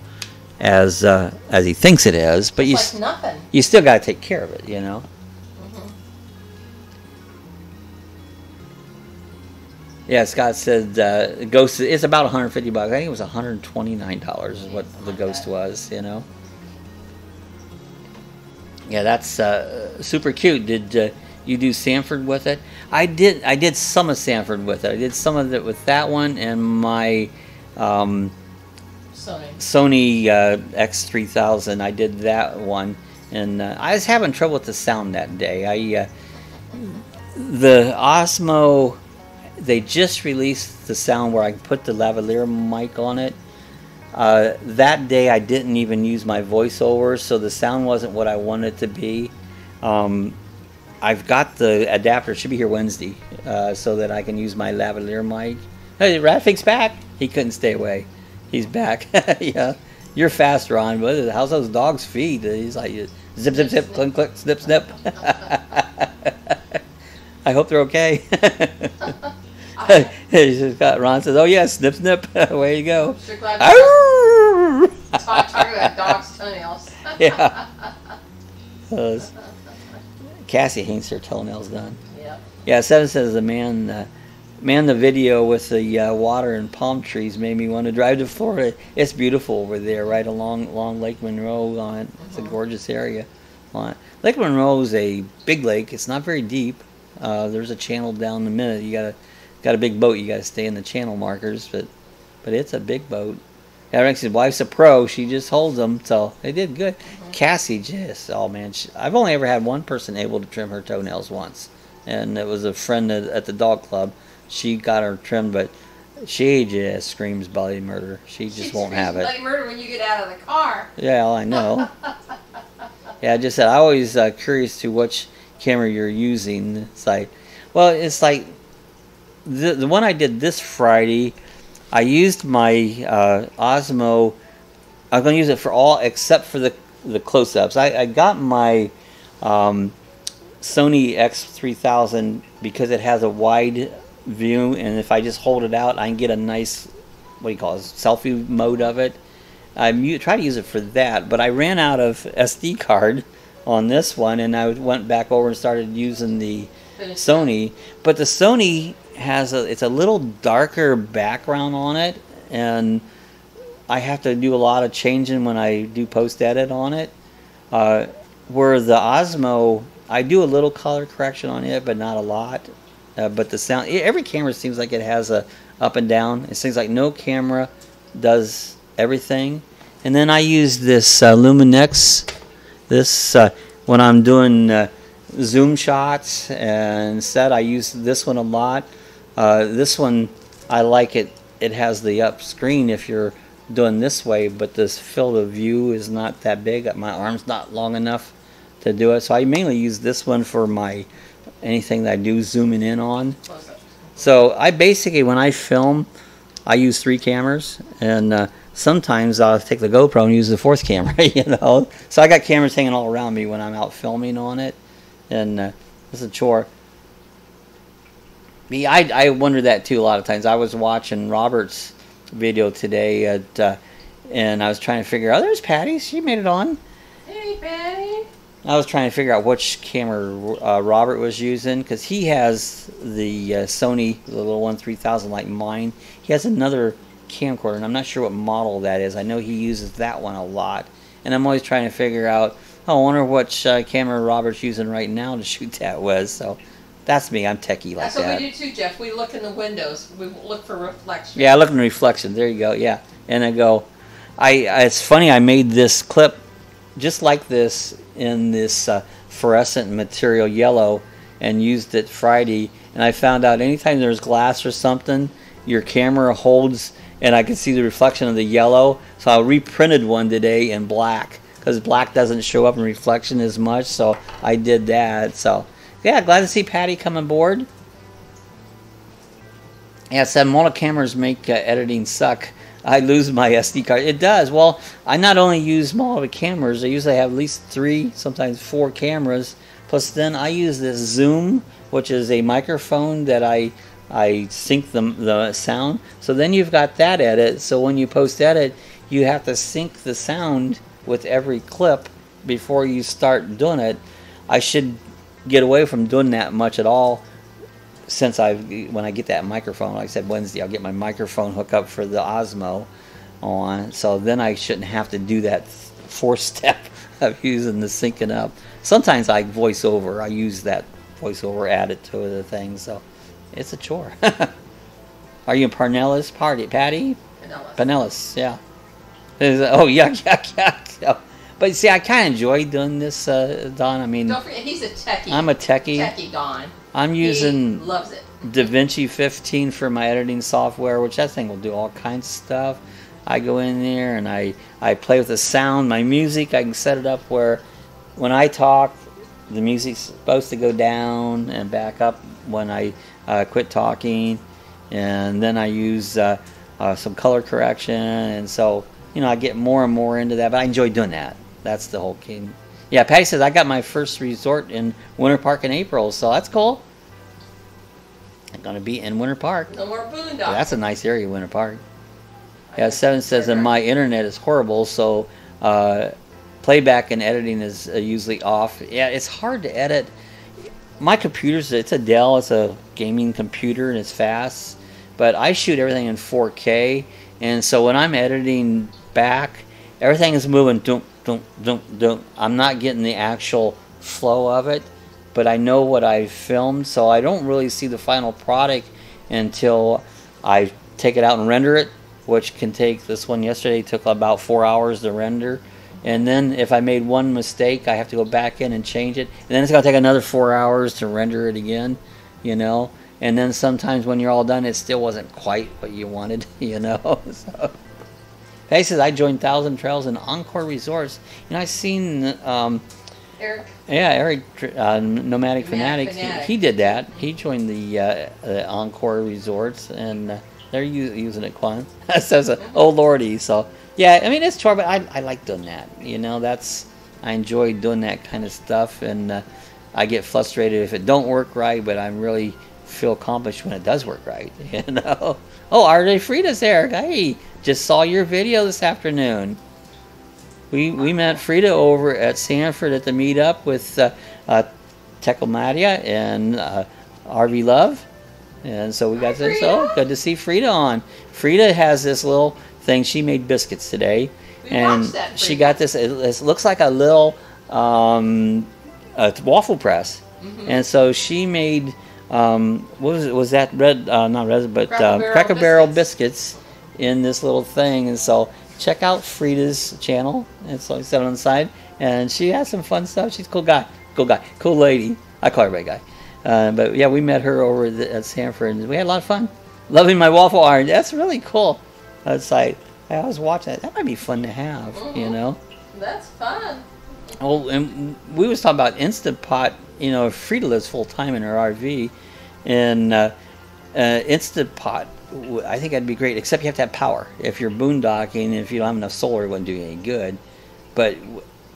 as he thinks it is. But it's like nothing. You still got to take care of it, you know. Yeah, Scott said Ghost. It's about $150. I think it was $129 is what the Ghost was. You know. Yeah, that's super cute. Did you do Sanford with it? I did. I did some of Sanford with it. I did some of it with that one and my Sony X3000. I did that one, and I was having trouble with the sound that day. The Osmo. They just released the sound where I can put the lavalier mic on it. That day I didn't even use my voiceover, so the sound wasn't what I wanted it to be. I've got the adapter, it should be here Wednesday, so that I can use my lavalier mic. Hey, Raffic's back. He couldn't stay away. He's back. Yeah, you're fast, Ron. But how's those dogs' feet? He's like zip, zip, zip, click, click, snip, snip. I hope they're okay. Ron says, "Oh yeah, snip, snip. Way you go." Sure glad that's why I'm talking about dog's toenails. Yeah. Cassie hates her toenails done. Yeah. Yeah. 7 says the man, the video with the water and palm trees made me want to drive to Florida. It's beautiful over there, right along Lake Monroe. It's a gorgeous area. Lake Monroe is a big lake. It's not very deep. There's a channel down the middle. You got a big boat. You got to stay in the channel markers, but it's a big boat. Rex's wife's a pro. She just holds them, so they did good. Cassie just, oh man, I've only ever had one person able to trim her toenails once, and it was a friend at the dog club. She got her trimmed, but she just screams bloody murder. She just won't have it. Bloody murder when you get out of the car. Yeah, well, I know. Yeah, I just said I always curious to which camera you're using. It's like, well, it's like the one I did this Friday. I used my Osmo. I'm going to use it for all except for the close-ups. I got my Sony X3000 because it has a wide view, and if I just hold it out, I can get a nice, what do you call it, selfie mode of it. I try to use it for that, but I ran out of SD card on this one, and I went back over and started using the Sony. But the Sony has it's a little darker background on it, and I have to do a lot of changing when I do post edit on it. Where the Osmo, I do a little color correction on it, but not a lot. But the sound, every camera seems like it has a up and down. It seems like no camera does everything. And then I use this Lumix. This when I'm doing zoom shots and set, I use this one a lot. This one, I like it. It has the up screen if you're doing this way, but this field of view is not that big. My arm's not long enough to do it, so I mainly use this one for my anything that I do zooming in on. So I basically, when I film, I use 3 cameras, and sometimes I'll take the GoPro and use the 4th camera, you know. So I got cameras hanging all around me when I'm out filming on it, and it's a chore. Me, I wonder that too a lot of times. I was watching Robert's video today, and I was trying to figure out, there's Patty, she made it on. Hey, Patty. I was trying to figure out which camera Robert was using, because he has the Sony, the little one 3000 like mine. He has another camcorder, and I'm not sure what model that is. I know he uses that one a lot. and I'm always trying to figure out, oh, I wonder which camera Robert's using right now to shoot that with. So that's me. I'm techie like that. That's what we do too, Jeff. We look in the windows. We look for reflection. Yeah, I look in the reflection. There you go. Yeah, and I go. It's funny. I made this clip just like this in this fluorescent material yellow and used it Friday. And I found out anytime there's glass or something, your camera holds, and I can see the reflection of the yellow. So I reprinted one today in black because black doesn't show up in reflection as much. So I did that. So yeah, glad to see Patty come aboard. Yeah, it said mono cameras make editing suck. I lose my SD card. It does. Well, I not only use mono cameras, I usually have at least 3, sometimes 4 cameras. Plus then I use this Zoom, which is a microphone that I sync the sound. So then you've got that edit. So when you post edit, you have to sync the sound with every clip before you start doing it. I should get away from doing that much at all, since when I get that microphone, like I said Wednesday, I'll get my microphone hook up for the Osmo on. So then I shouldn't have to do that 4th step of using the syncing up. Sometimes I voice over. I use that voiceover, add it to the thing. So it's a chore. Are you in Pinellas, Patty? Pinellas, yeah. Oh, yuck, yuck, yuck. But see, I kind of enjoy doing this, Don. I mean, don't forget, he's a techie. I'm a techie. Techie Don. I'm using loves it. DaVinci 15 for my editing software, which that thing will do all kinds of stuff. I go in there and I play with the sound. My music, I can set it up where when I talk, the music's supposed to go down and back up when I quit talking. And then I use some color correction. And so, you know, I get more and more into that. But I enjoy doing that. That's the whole key. Yeah, Patty says, I got my first resort in Winter Park in April. So that's cool. I'm going to be in Winter Park. No more boondocking. Yeah, that's a nice area, Winter Park. Yeah, 7 says, and my internet is horrible, so playback and editing is usually off. Yeah, it's hard to edit. My computer's, it's a Dell, it's a gaming computer, and it's fast. But I shoot everything in 4K, and so when I'm editing back, everything is moving, dunk, dunk, dunk, dunk. I'm not getting the actual flow of it, but I know what I filmed, so I don't really see the final product until I take it out and render it, which can take, this one yesterday took about 4 hours to render. And then if I made one mistake, I have to go back in and change it. And then it's going to take another 4 hours to render it again, you know. And then sometimes when you're all done, it still wasn't quite what you wanted, you know. So, he says, I joined 1,000 Trails and Encore Resorts. You know, I've seen... Eric? Yeah, Eric, Nomadic Fanatic. He did that. He joined the Encore Resorts, and they're using it quite. Says, oh lordy. So yeah, I mean it's chore, but I like doing that. You know, I enjoy doing that kind of stuff, and I get frustrated if it don't work right, but I really feel accomplished when it does work right. You know. Oh, RJ Frida's there. Hey, just saw your video this afternoon. We met Frida over at Sanford at the meetup with Techomatia and RV Love. And so we got this. Oh, good to see Frida on. Frida has this little thing. She made biscuits today. And she got this. It looks like a little waffle press. Mm-hmm. And so she made, what was that? Not red, but Cracker Barrel biscuits in this little thing. And so check out Frida's channel. It's like set on the side, and she has some fun stuff. She's a cool guy, cool lady. I call her guy. But yeah, we met her over at Sanford, and we had a lot of fun. Loving my waffle iron. That's really cool. That's like, I was watching that. That might be fun to have, you know. That's fun. Oh, and we was talking about Instant Pot. You know, Frida lives full time in her RV, and Instant Pot, I think that'd be great, except you have to have power. If you're boondocking, if you don't have enough solar, it wouldn't do you any good. But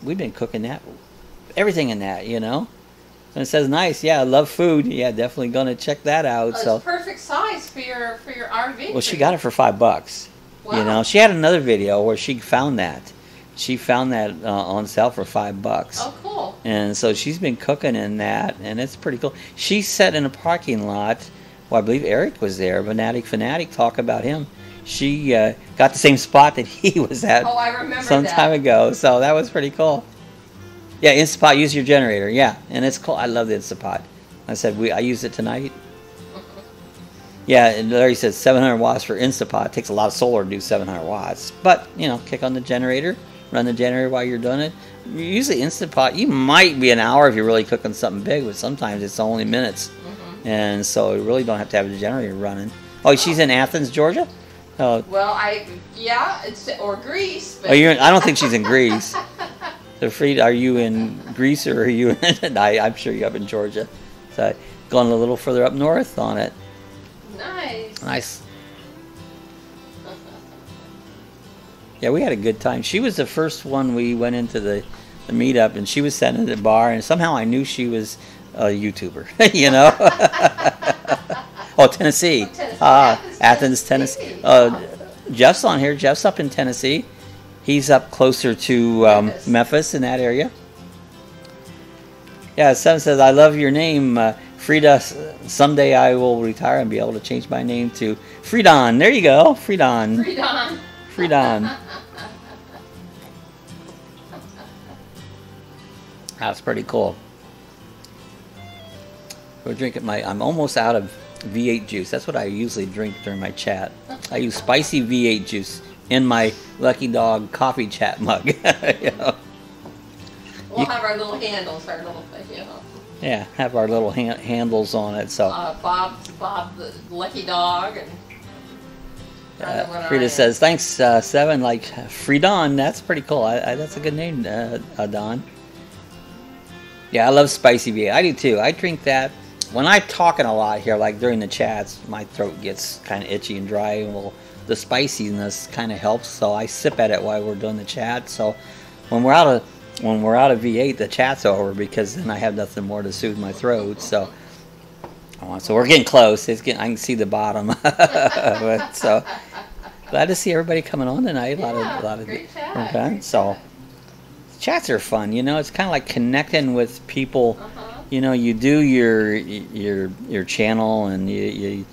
we've been cooking that, everything in that, you know. And it says nice, yeah, I love food. Yeah, definitely gonna check that out. Oh, so it's perfect size for your RV. Well, she got it for $5. Wow. You know, she had another video where she found that. She found that on sale for $5. Oh, cool. And so she's been cooking in that, and it's pretty cool. She sat in a parking lot. Well, I believe Eric was there. Fanatic, talk about him. she got the same spot that he was at Oh, I remember some that. time ago. So that was pretty cool. Yeah, Instapot, use your generator. Yeah, and it's cool. I love the Instapot. I said I used it tonight. Yeah, and Larry says 700 watts for Instapot. It takes a lot of solar to do 700 watts. But, you know, kick on the generator, run the generator while you're doing it. Usually Instapot, you might be an hour if you're really cooking something big, but sometimes it's only minutes. And so you really don't have to have the generator running. Oh, she's in Athens, Georgia? Oh. Well, or Greece. But Oh, I don't think she's in Greece. So, Frida, are you in Greece or are you in... I'm sure you're up in Georgia. So, going a little further up north on it. Nice. Nice. Yeah, we had a good time. She was the first one we went into the meetup, and she was sitting at the bar, and somehow I knew she was a YouTuber, you know? Oh, Tennessee. Athens, Tennessee. Jeff's on here. Jeff's up in Tennessee. He's up closer to Memphis in that area. Yeah, Seven says, I love your name, Frida. Someday I will retire and be able to change my name to Freedon. There you go, Freedon. Freedon. Freedon. That's pretty cool. We're drinking I'm almost out of V8 juice. That's what I usually drink during my chat. I use spicy V8 juice in my Lucky Dog coffee chat mug. You know? We'll have our little handles, our little thing, you know. Yeah, have our little handles on it. So Bob the Lucky Dog, and Frida says, thanks, Seven. Like Freedon, that's pretty cool. That's a good name, Don. Yeah, I love spicy V8. I do too. I drink that when I'm talking a lot here, like during the chats. My throat gets kind of itchy and dry. Well, the spiciness kind of helps, so I sip at it while we're doing the chat. So when we're out of V8, the chat's over because then I have nothing more to soothe my throat. So we're getting close. I can see the bottom. But, so glad to see everybody coming on tonight. A lot of great chat. Okay, so chats are fun. You know, it's kind of like connecting with people. You know, you do your channel and you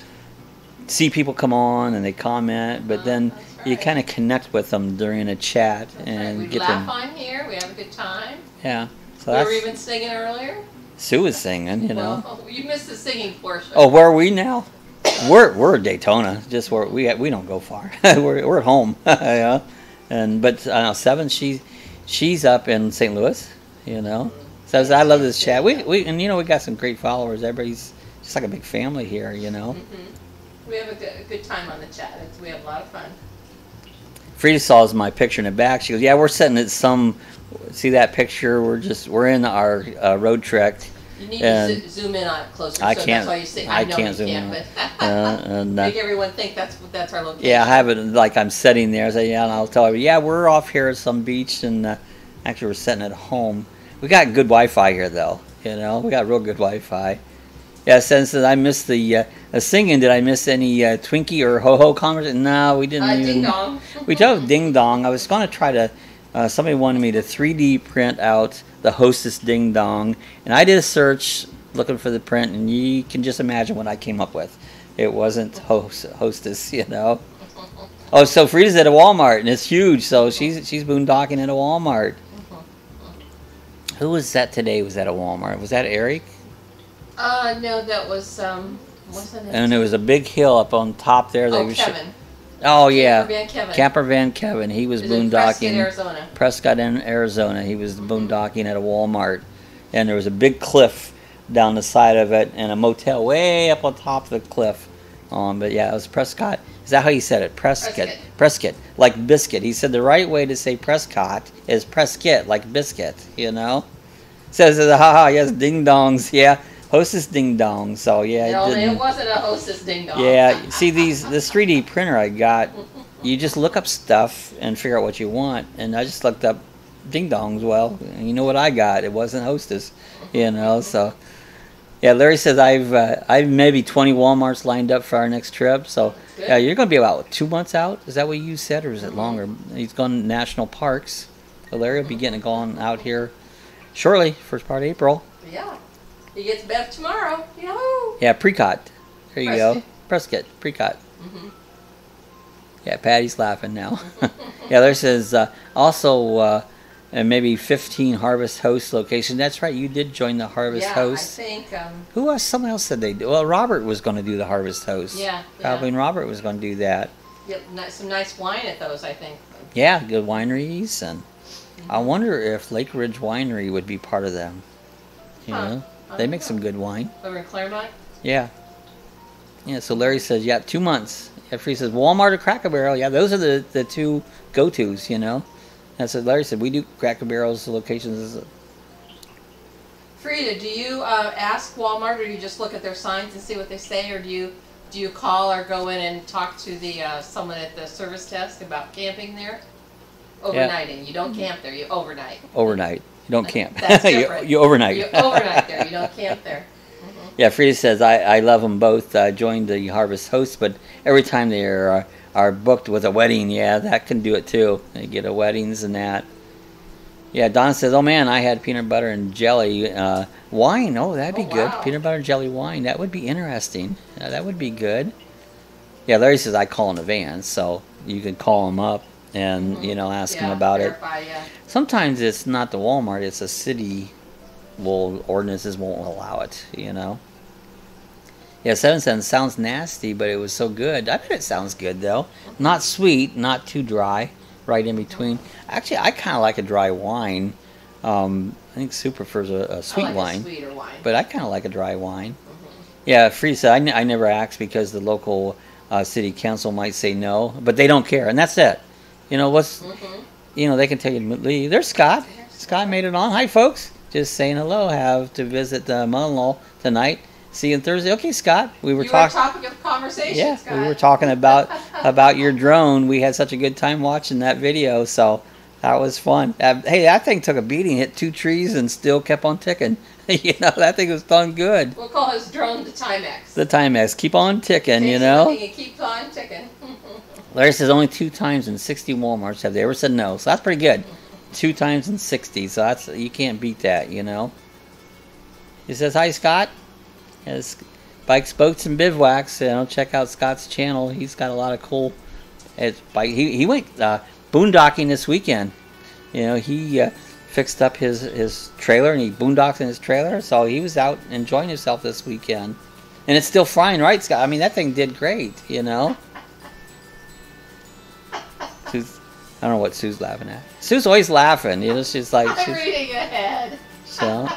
see people come on and they comment, but then you kind of connect with them during a chat and we get laugh them. on here. We have a good time. Yeah. So We that's, were even singing earlier. Sue was singing, you know. Well, you missed the singing portion. Oh, where are we now? We're at Daytona. Just where we don't go far. we're at home. Yeah. But Seven, she's up in St. Louis. You know. So I love this chat. We got some great followers. Everybody's just like a big family here. You know. We have a good time on the chat. We have a lot of fun. Frida saw my picture in the back. She goes, "Yeah, we're sitting at some. See that picture? We're in our road trek." You need to zoom in on it closer. I so can't. That's why you say, I know can't you zoom can't, in. but make everyone think that's our location. Yeah, I have it like I'm sitting there. I say, yeah, and I'll tell everybody, yeah, we're off here at some beach, and actually we're sitting at home. We got good Wi-Fi here, though. You know, we got real good Wi-Fi. Yeah, since I missed the singing, did I miss any Twinkie or Ho-Ho conversation? No, we didn't even. Ding Dong. We told Ding Dong. I was going to try to, somebody wanted me to 3D print out the Hostess Ding Dong, and I did a search looking for the print, and you can just imagine what I came up with. It wasn't Hostess, you know. Oh, so Frida's at a Walmart, and it's huge, so she's boondocking at a Walmart. Who was that today? Was that a Walmart? Was that Eric? No, that was what's that name? And there was a big hill up on top there. Kevin. Oh yeah, Camper Van Kevin. Camper Van Kevin. He was boondocking. Prescott, Arizona. Arizona. He was boondocking at a Walmart, and there was a big cliff down the side of it, and a motel way up on top of the cliff. But yeah, it was Prescott. Is that how you said it? Prescott, like biscuit. He said the right way to say Prescott is Prescott, like biscuit. You know. Says haha, yes, ding dongs. Yeah. Hostess Ding Dong. So yeah, no, it wasn't a Hostess Ding Dong. Yeah, see this 3D printer I got, you just look up stuff and figure out what you want. And I just looked up Ding Dongs. Well, you know what I got? It wasn't Hostess, you know. So yeah, Larry says I've maybe 20 Walmarts lined up for our next trip. So yeah, you're gonna be about 2 months out. Is that what you said, or is it longer? He's going to national parks. So Larry will be going out here shortly, first part of April. Yeah. He gets Bev tomorrow. Yahoo! Yeah, Precott. There you go. Prescott. Precott. Yeah, Patty's laughing now. Yeah, there says also and maybe 15 Harvest Host locations. That's right, you did join the Harvest Host. Yeah, I think. Who else? Someone else said they do. Well, Robert was going to do the Harvest Host. Yeah. Probably Robert was going to do that. Yep, some nice wine at those, I think. Yeah, good wineries, and I wonder if Lake Ridge Winery would be part of them. You know, they make some good wine. Over in Claremont? Yeah. Yeah, so Larry says, yeah, 2 months. After he says Walmart or Cracker Barrel, yeah, those are the two go-tos, you know. That's what Larry said. We do Cracker Barrel's locations. Frida, do you ask Walmart, or do you just look at their signs and see what they say, or do you call or go in and talk to the someone at the service desk about camping there? Overnighting. You don't camp there. You overnight. Overnight. You don't camp. That's different. you overnight. You overnight there. You don't camp there. Yeah, Frida says, I love them both. Joined the Harvest Host, but every time they are booked with a wedding, yeah, that can do it too. They get a weddings and that. Yeah, Donna says, oh man, I had peanut butter and jelly wine. Oh, that'd be good. Wow. Peanut butter and jelly wine. That would be interesting. That would be good. Yeah, Larry says, I call in advance, so you can call them up and, you know, ask them about verify, it. Sometimes it's not the Walmart, it's a city. Well, ordinances won't allow it, you know. Yeah, 7 cents sounds nasty, but it was so good. I bet it sounds good, though. Not sweet, not too dry, right in between. Actually, I kind of like a dry wine. I think Sue prefers a sweet wine. A sweeter wine. But I kind of like a dry wine. Yeah, Free said, I never asked because the local city council might say no, but they don't care, and that's it. You know, you know, they can tell you to leave. There's Scott. Scott made it on. Hi, folks. Just saying hello. Have to visit the mother-in-law tonight. See you on Thursday. Okay, Scott. We were talking. Topic of conversation. Yeah, Scott. we were talking about your drone. We had such a good time watching that video, so that was fun. Hey, that thing took a beating. Hit 2 trees and still kept on ticking. You know, that thing was done good. We'll call his drone the Timex. The Timex. Keep on ticking. Takes you know. It keeps on ticking. Larry says only 2 times in 60 Walmarts have they ever said no, so that's pretty good. 2 times in 60, so that's, you can't beat that, you know. He says, hi, Scott. Has bikes, boats, and bivouacs. You know, check out Scott's channel. He's got a lot of cool. He went boondocking this weekend. You know, he fixed up his trailer and he boondocked in his trailer, so he was out enjoying himself this weekend. And it's still flying, right, Scott? I mean, that thing did great, you know. I don't know what Sue's laughing at. Sue's always laughing, you know. She's like, I'm reading ahead. So,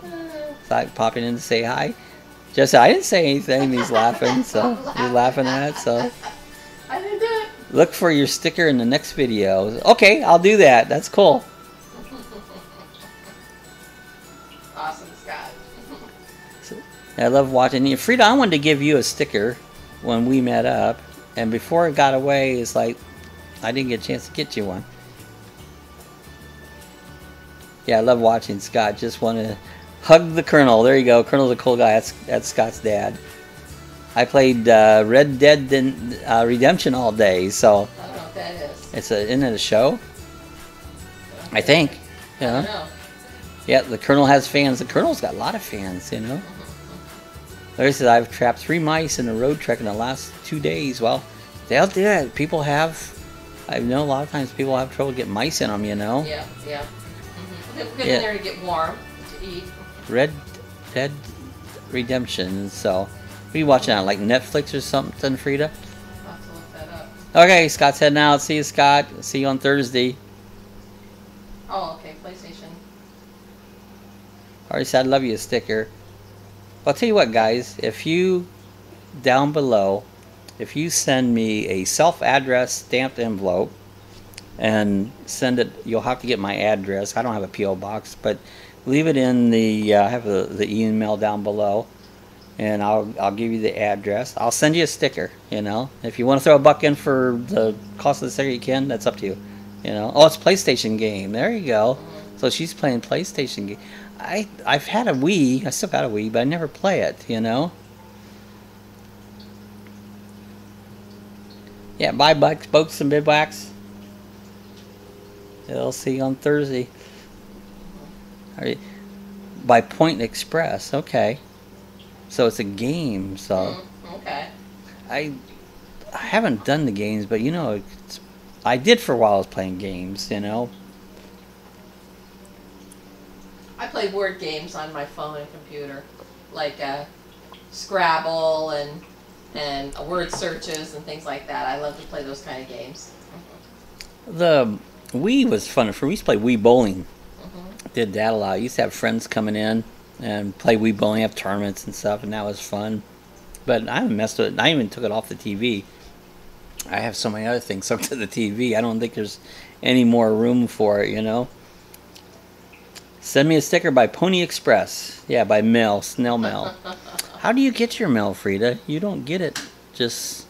it's like popping in to say hi. Just I didn't say anything. He's laughing, so he's laughing at it. So, I didn't do it. Look for your sticker in the next video. Okay, I'll do that. That's cool. Awesome, Scott. So, I love watching you, Frida. I wanted to give you a sticker when we met up, and before it got away, it's like I didn't get a chance to get you one. Yeah, I love watching Scott. Just want to hug the Colonel. There you go. Colonel's a cool guy. That's Scott's dad. I played Red Dead Redemption all day, so I don't know what that is. isn't it a show? I think. I don't know. Yeah, the Colonel has fans. The Colonel's got a lot of fans, you know. Larry says, I've trapped 3 mice in a road trek in the last 2 days. Well, they'll do it. People have, I know a lot of times people have trouble getting mice in them, you know. Yeah, yeah. We'll get in there to get warm, to eat. Red Dead Redemption, so. What are you watching on, like Netflix or something, Frida? I'll have to look that up. Okay, Scott's heading out. See you, Scott. See you on Thursday. Oh, okay, PlayStation. Already said I love you a sticker. I'll tell you what, guys. If you, down below, if you send me a self-address stamped envelope and send it, you'll have to get my address. I don't have a P.O. box, but leave it in the, I have the email down below, and I'll give you the address. I'll send you a sticker, you know. If you want to throw a buck in for the cost of the sticker, you can. That's up to you, you know. Oh, it's a PlayStation game. There you go. So she's playing PlayStation game. I've had a Wii. I still got a Wii, but I never play it, you know. Yeah, buy bikes, boats, and bivouacs. They'll see you on Thursday. By Point Express. Okay. So it's a game. So Okay. I I haven't done the games, but you know, I did for a while. I was playing games, you know. I play word games on my phone and computer, like Scrabble and word searches and things like that. I love to play those kind of games. The Wii was fun. We used to play Wii bowling. Did that a lot. I used to have friends coming in and play Wii bowling, have tournaments and stuff, and that was fun. But I haven't messed with it. I even took it off the TV. I have so many other things hooked to the TV. I don't think there's any more room for it, you know. Send me a sticker by Pony Express. Yeah, by mail, snail mail. How do you get your mail, Frida? You don't get it. Just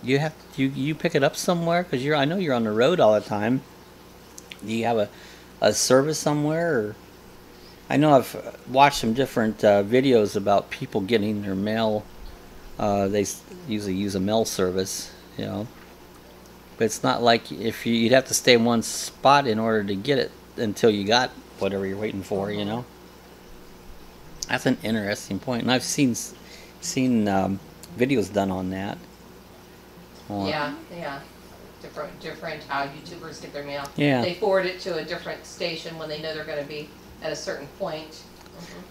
you pick it up somewhere, because I know you're on the road all the time. Do you have a service somewhere? Or I know I've watched some different videos about people getting their mail. They usually use a mail service, you know. But it's not like you'd have to stay in one spot in order to get it until you got whatever you're waiting for, you know. That's an interesting point, and I've seen videos done on that. Yeah. Different how YouTubers get their mail. Yeah. They forward it to a different station when they know they're going to be at a certain point.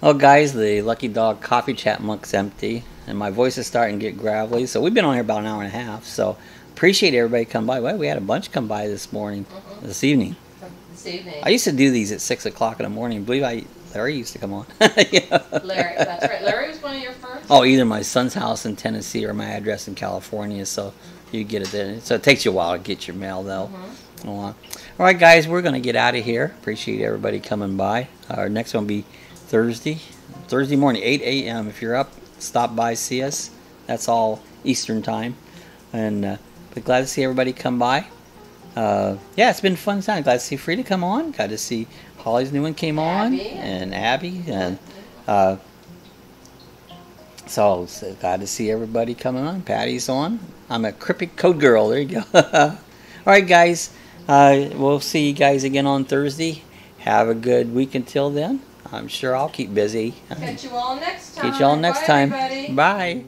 Well, guys, the Lucky Dog coffee chat mug's empty, and my voice is starting to get gravelly. So we've been on here about an hour and a half. So appreciate everybody come by. Well, we had a bunch come by this morning, this evening. This evening. I used to do these at 6 o'clock in the morning. Larry used to come on. Yeah. Larry, that's right. Larry was one of your first. Oh, either my son's house in Tennessee or my address in California. So you get it there. So it takes you a while to get your mail, though. All right, guys, we're going to get out of here. Appreciate everybody coming by. Our next one will be Thursday morning, 8 a.m. If you're up, stop by, see us. That's all Eastern time. And but glad to see everybody come by. Yeah, it's been a fun time. Glad to see Frida come on. Glad to see Holly's new one came on. And Abby. And so glad to see everybody coming on. Patty's on. I'm a cryptic code girl. There you go. All right, guys. We'll see you guys again on Thursday. Have a good week until then. I'm sure I'll keep busy. Catch you all next time. Catch you all next time. Everybody. Bye.